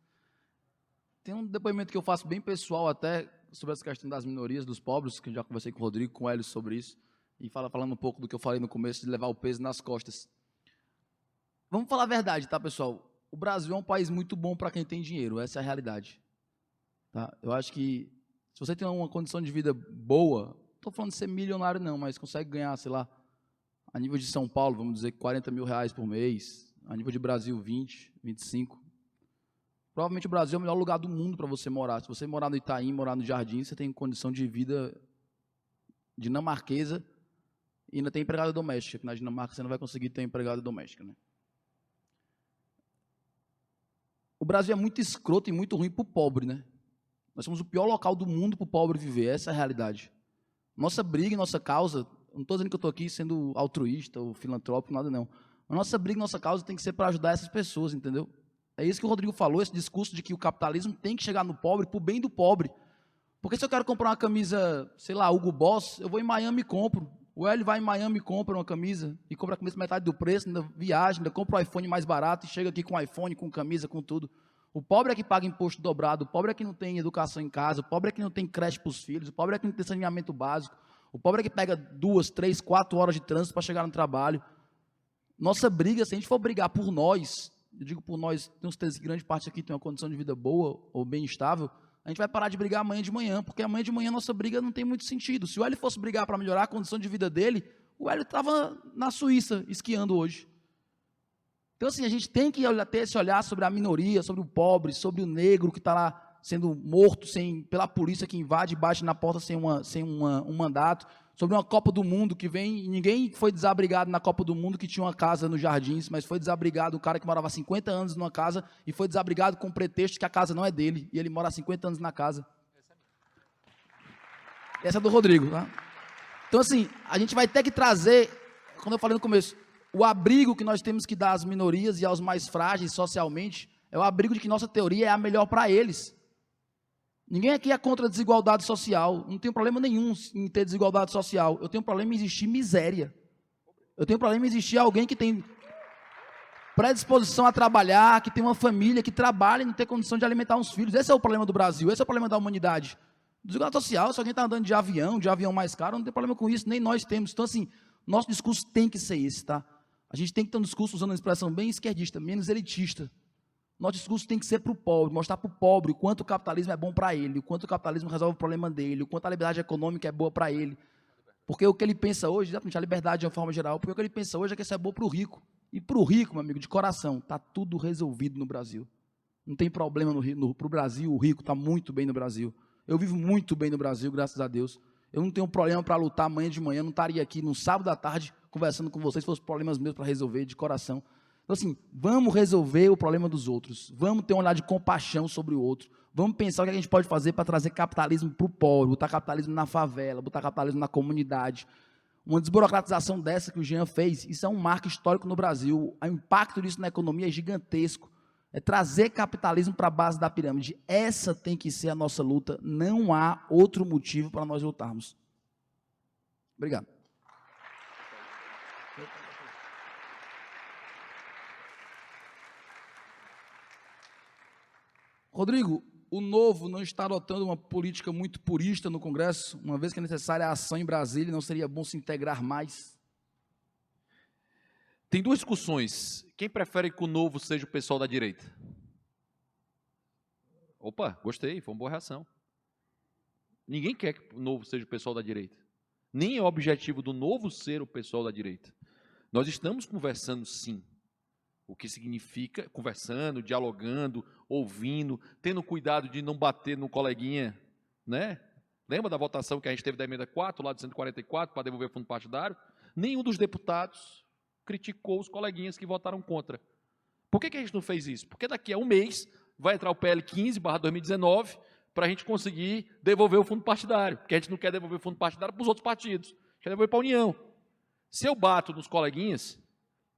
tem um depoimento que eu faço bem pessoal até sobre essa questão das minorias, dos pobres, que eu já conversei com o Rodrigo, com o Hélio sobre isso, e falando um pouco do que eu falei no começo, de levar o peso nas costas. Vamos falar a verdade, tá, pessoal? O Brasil é um país muito bom para quem tem dinheiro, essa é a realidade. Tá? Eu acho que se você tem uma condição de vida boa, não estou falando de ser milionário não, mas consegue ganhar, sei lá, a nível de São Paulo, vamos dizer, 40 mil reais por mês, a nível de Brasil, 20, 25. Provavelmente o Brasil é o melhor lugar do mundo para você morar. Se você morar no Itaim, morar no Jardim, você tem condição de vida dinamarquesa e ainda tem empregada doméstica, que na Dinamarca você não vai conseguir ter empregada doméstica, né? O Brasil é muito escroto e muito ruim para o pobre, né? Nós somos o pior local do mundo para o pobre viver, essa é a realidade. Nossa briga e nossa causa, não estou dizendo que eu estou aqui sendo altruísta ou filantrópico, nada não. A nossa briga e nossa causa tem que ser para ajudar essas pessoas, entendeu? É isso que o Rodrigo falou, esse discurso de que o capitalismo tem que chegar no pobre, para o bem do pobre. Porque se eu quero comprar uma camisa, sei lá, Hugo Boss, eu vou em Miami e compro. O Hélio vai em Miami e compra uma camisa, e compra a camisa metade do preço, ainda viaja, ainda compra o iPhone mais barato, e chega aqui com iPhone, com camisa, com tudo. O pobre é que paga imposto dobrado, o pobre é que não tem educação em casa, o pobre é que não tem creche para os filhos, o pobre é que não tem saneamento básico, o pobre é que pega 2, 3, 4 horas de trânsito para chegar no trabalho. Nossa briga, se a gente for brigar por nós, eu digo por nós, tenho certeza que grande parte aqui tem uma condição de vida boa ou bem estável, a gente vai parar de brigar amanhã de manhã, porque amanhã de manhã nossa briga não tem muito sentido. Se o Hélio fosse brigar para melhorar a condição de vida dele, o Hélio estava na Suíça esquiando hoje. Então, assim, a gente tem que ter esse olhar sobre a minoria, sobre o pobre, sobre o negro que está lá sendo morto pela polícia que invade e bate na porta sem um mandato, sobre uma Copa do Mundo que vem, ninguém foi desabrigado na Copa do Mundo que tinha uma casa nos Jardins, mas foi desabrigado um cara que morava há 50 anos numa casa e foi desabrigado com o pretexto que a casa não é dele, e ele mora há 50 anos na casa. Essa é do Rodrigo, tá? Então, assim, a gente vai ter que trazer, quando eu falei no começo, o abrigo que nós temos que dar às minorias e aos mais frágeis socialmente, é o abrigo de que nossa teoria é a melhor para eles. Ninguém aqui é contra a desigualdade social, não tenho problema nenhum em ter desigualdade social, eu tenho problema em existir miséria. Eu tenho problema em existir alguém que tem predisposição a trabalhar, que tem uma família, que trabalha e não tem condição de alimentar uns filhos. Esse é o problema do Brasil, esse é o problema da humanidade. Desigualdade social, se alguém está andando de avião mais caro, não tem problema com isso, nem nós temos. Então, assim, nosso discurso tem que ser esse, tá? A gente tem que ter um discurso, usando uma expressão bem esquerdista, menos elitista. Nosso discurso tem que ser para o pobre, mostrar para o pobre o quanto o capitalismo é bom para ele, o quanto o capitalismo resolve o problema dele, o quanto a liberdade econômica é boa para ele. Porque o que ele pensa hoje, exatamente, a liberdade de uma forma geral, porque o que ele pensa hoje é que isso é bom para o rico. E para o rico, meu amigo, de coração, está tudo resolvido no Brasil. Não tem problema para o Brasil, o rico está muito bem no Brasil. Eu vivo muito bem no Brasil, graças a Deus. Eu não tenho problema para lutar amanhã de manhã, não estaria aqui no sábado à tarde conversando com vocês se fossem problemas meus para resolver de coração. Então, assim, vamos resolver o problema dos outros, vamos ter um olhar de compaixão sobre o outro, vamos pensar o que a gente pode fazer para trazer capitalismo para o pobre, botar capitalismo na favela, botar capitalismo na comunidade. Uma desburocratização dessa que o Jean fez, isso é um marco histórico no Brasil, o impacto disso na economia é gigantesco, é trazer capitalismo para a base da pirâmide. Essa tem que ser a nossa luta, não há outro motivo para nós lutarmos. Obrigado. Rodrigo, o Novo não está adotando uma política muito purista no Congresso, uma vez que é necessária a ação em Brasília, não seria bom se integrar mais? Tem duas discussões. Quem prefere que o Novo seja o pessoal da direita? Opa, gostei, foi uma boa reação. Ninguém quer que o Novo seja o pessoal da direita. Nem é o objetivo do Novo ser o pessoal da direita. Nós estamos conversando, sim. O que significa conversando, dialogando, ouvindo, tendo cuidado de não bater no coleguinha, né? Lembra da votação que a gente teve da emenda 4, lá de 144, para devolver o fundo partidário? Nenhum dos deputados criticou os coleguinhas que votaram contra. Por que a gente não fez isso? Porque daqui a um mês vai entrar o PL 15/2019 para a gente conseguir devolver o fundo partidário, porque a gente não quer devolver o fundo partidário para os outros partidos, quer devolver para a União. Se eu bato nos coleguinhas,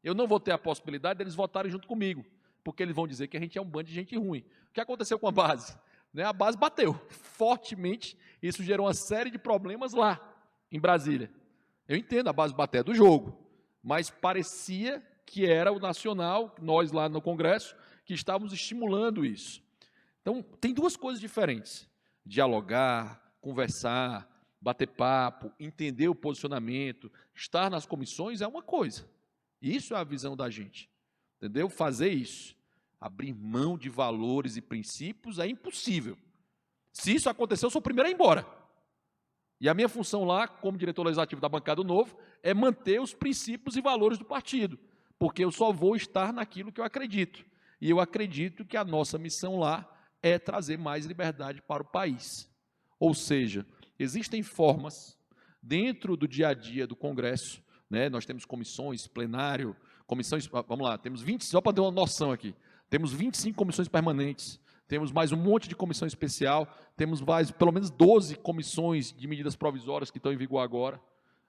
eu não vou ter a possibilidade deles votarem junto comigo, porque eles vão dizer que a gente é um bando de gente ruim. O que aconteceu com a base? A base bateu fortemente, isso gerou uma série de problemas lá, em Brasília. Eu entendo, a base bater do jogo, mas parecia que era o nacional, nós lá no Congresso, que estávamos estimulando isso. Então, tem duas coisas diferentes: dialogar, conversar, bater papo, entender o posicionamento, estar nas comissões é uma coisa. Isso é a visão da gente, entendeu? Fazer isso, abrir mão de valores e princípios é impossível. Se isso acontecer, eu sou o primeiro a ir embora. E a minha função lá, como diretor legislativo da bancada do Novo, é manter os princípios e valores do partido, porque eu só vou estar naquilo que eu acredito. E eu acredito que a nossa missão lá é trazer mais liberdade para o país. Ou seja, existem formas, dentro do dia a dia do Congresso, né, nós temos comissões, plenário, comissões, vamos lá, temos 20, só para ter uma noção aqui, temos 25 comissões permanentes, temos mais um monte de comissão especial, temos pelo menos 12 comissões de medidas provisórias que estão em vigor agora,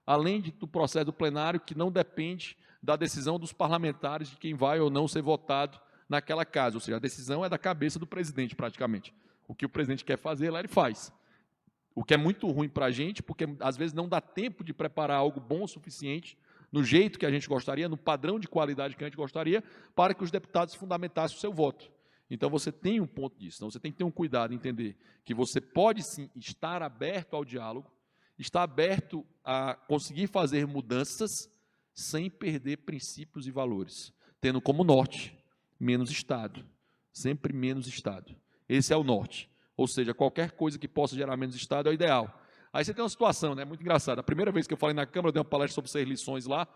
além do processo do plenário, que não depende da decisão dos parlamentares de quem vai ou não ser votado naquela casa, ou seja, a decisão é da cabeça do presidente, praticamente. O que o presidente quer fazer, lá ele faz. O que é muito ruim para a gente, porque às vezes não dá tempo de preparar algo bom o suficiente, no jeito que a gente gostaria, no padrão de qualidade que a gente gostaria, para que os deputados fundamentassem o seu voto. Então, você tem um ponto disso. Então, você tem que ter um cuidado, entender que você pode, sim, estar aberto ao diálogo, estar aberto a conseguir fazer mudanças sem perder princípios e valores, tendo como norte menos Estado, sempre menos Estado. Esse é o norte. Ou seja, qualquer coisa que possa gerar menos Estado é o ideal. Aí você tem uma situação, né, muito engraçada. A primeira vez que eu falei na Câmara, eu dei uma palestra sobre 6 lições lá,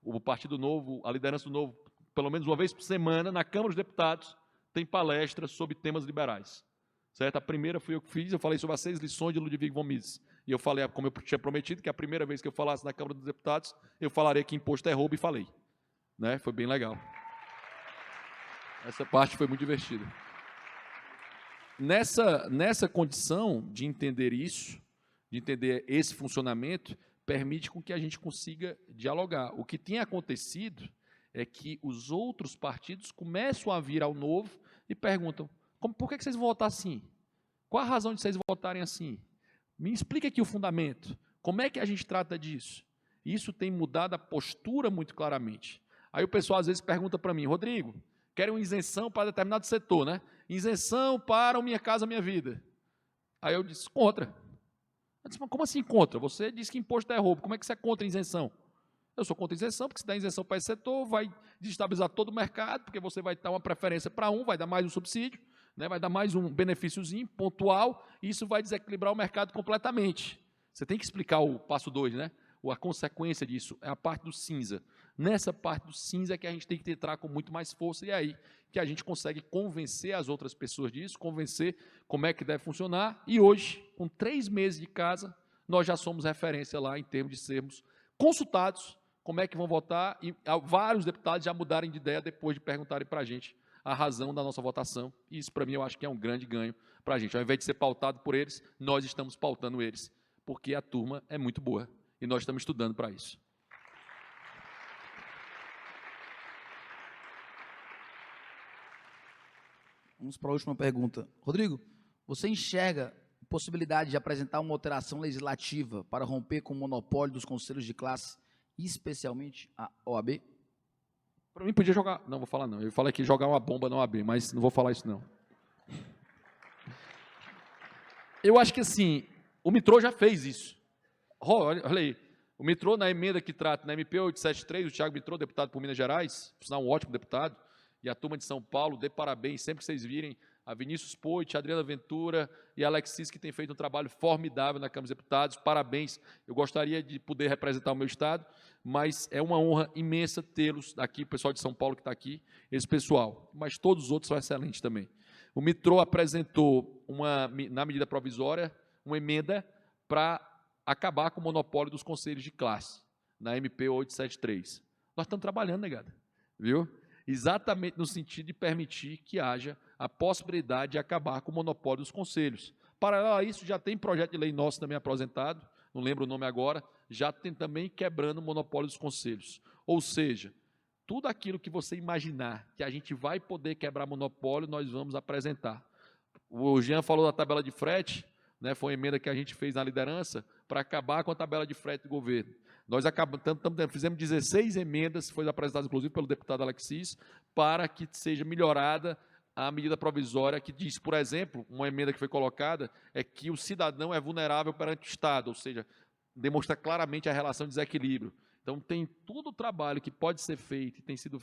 o Partido Novo, a liderança do Novo, pelo menos uma vez por semana, na Câmara dos Deputados, tem palestras sobre temas liberais. Certo? A primeira fui eu que fiz, eu falei sobre as 6 lições de Ludwig von Mises. E eu falei, como eu tinha prometido, que a primeira vez que eu falasse na Câmara dos Deputados, eu falaria que imposto é roubo, e falei. Né? Foi bem legal. Essa parte foi muito divertida. Nessa condição de entender isso, de entender esse funcionamento, permite com que a gente consiga dialogar. O que tem acontecido é que os outros partidos começam a vir ao Novo e perguntam, por que vocês vão votar assim? Qual a razão de vocês votarem assim? Me explica aqui o fundamento. Como é que a gente trata disso? Isso tem mudado a postura muito claramente. Aí o pessoal às vezes pergunta para mim, Rodrigo, querem uma isenção para determinado setor, né? Isenção para o Minha Casa Minha Vida. Aí eu disse, contra. Eu disse, mas como assim contra? Você disse que imposto é roubo, como é que você é contra a isenção? Eu sou contra a isenção, porque se der isenção para esse setor, vai desestabilizar todo o mercado, porque você vai dar uma preferência para um, vai dar mais um subsídio, né, vai dar mais um benefíciozinho pontual, e isso vai desequilibrar o mercado completamente. Você tem que explicar o passo 2, né? A consequência disso é a parte do cinza. Nessa parte do cinza é que a gente tem que entrar com muito mais força, e é aí que a gente consegue convencer as outras pessoas disso, convencer como é que deve funcionar, e hoje, com 3 meses de casa, nós já somos referência lá em termos de sermos consultados, como é que vão votar, e vários deputados já mudaram de ideia depois de perguntarem para a gente a razão da nossa votação, e isso para mim eu acho que é um grande ganho para a gente. Ao invés de ser pautado por eles, nós estamos pautando eles, porque a turma é muito boa, e nós estamos estudando para isso. Vamos para a última pergunta. Rodrigo, você enxerga a possibilidade de apresentar uma alteração legislativa para romper com o monopólio dos conselhos de classe, especialmente a OAB? Para mim podia jogar, não vou falar não, eu falei que jogar uma bomba na OAB, mas não vou falar isso não. Eu acho que assim, o Mitrô já fez isso. Olha aí, O Mitrô, na emenda que trata, na MP 873, o Thiago Mitrô, deputado por Minas Gerais, por sinal um ótimo deputado, e a turma de São Paulo, dê parabéns, sempre que vocês virem, a Vinícius Poit, a Adriana Ventura e a Alexis, que tem feito um trabalho formidável na Câmara dos Deputados, parabéns. Eu gostaria de poder representar o meu estado, mas é uma honra imensa tê-los aqui, o pessoal de São Paulo que está aqui, esse pessoal, mas todos os outros são excelentes também. O Mitrô apresentou, na medida provisória, uma emenda para acabar com o monopólio dos conselhos de classe, na MP 873. Nós estamos trabalhando, negada, viu? Exatamente no sentido de permitir que haja a possibilidade de acabar com o monopólio dos conselhos. Paralelo a isso, já tem projeto de lei nosso também apresentado, não lembro o nome agora, já tem também quebrando o monopólio dos conselhos. Ou seja, tudo aquilo que você imaginar que a gente vai poder quebrar monopólio, nós vamos apresentar. O Jean falou da tabela de frete, né, foi uma emenda que a gente fez na liderança para acabar com a tabela de frete do governo. Nós fizemos 16 emendas, foi apresentado inclusive pelo deputado Alexis, para que seja melhorada a medida provisória que diz, por exemplo, uma emenda que foi colocada, é que o cidadão é vulnerável perante o Estado, ou seja, demonstra claramente a relação de desequilíbrio. Então, tem todo o trabalho que pode ser feito e tem sido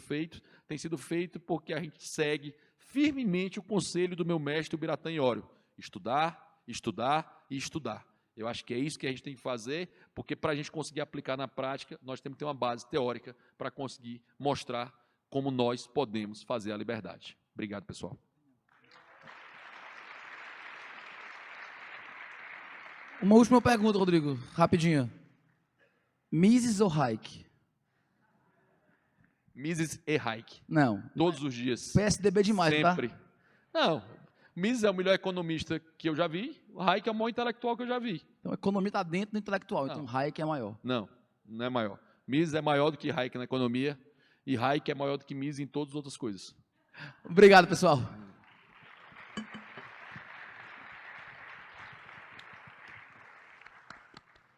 feito porque a gente segue firmemente o conselho do meu mestre, o Biratã Iório. Estudar, estudar e estudar. Eu acho que é isso que a gente tem que fazer, porque para a gente conseguir aplicar na prática, nós temos que ter uma base teórica para conseguir mostrar como nós podemos fazer a liberdade. Obrigado, pessoal. Uma última pergunta, Rodrigo, rapidinho. Mises ou Hayek? Mises e Hayek. Não. Todos os dias. PSDB demais, sempre. tá? Não, Mises é o melhor economista que eu já vi, o Hayek é o maior intelectual que eu já vi. Então, a economia está dentro do intelectual, Não. então Hayek é maior. Não, não é maior. Mises é maior do que Hayek na economia e Hayek é maior do que Mises em todas as outras coisas. Obrigado, pessoal.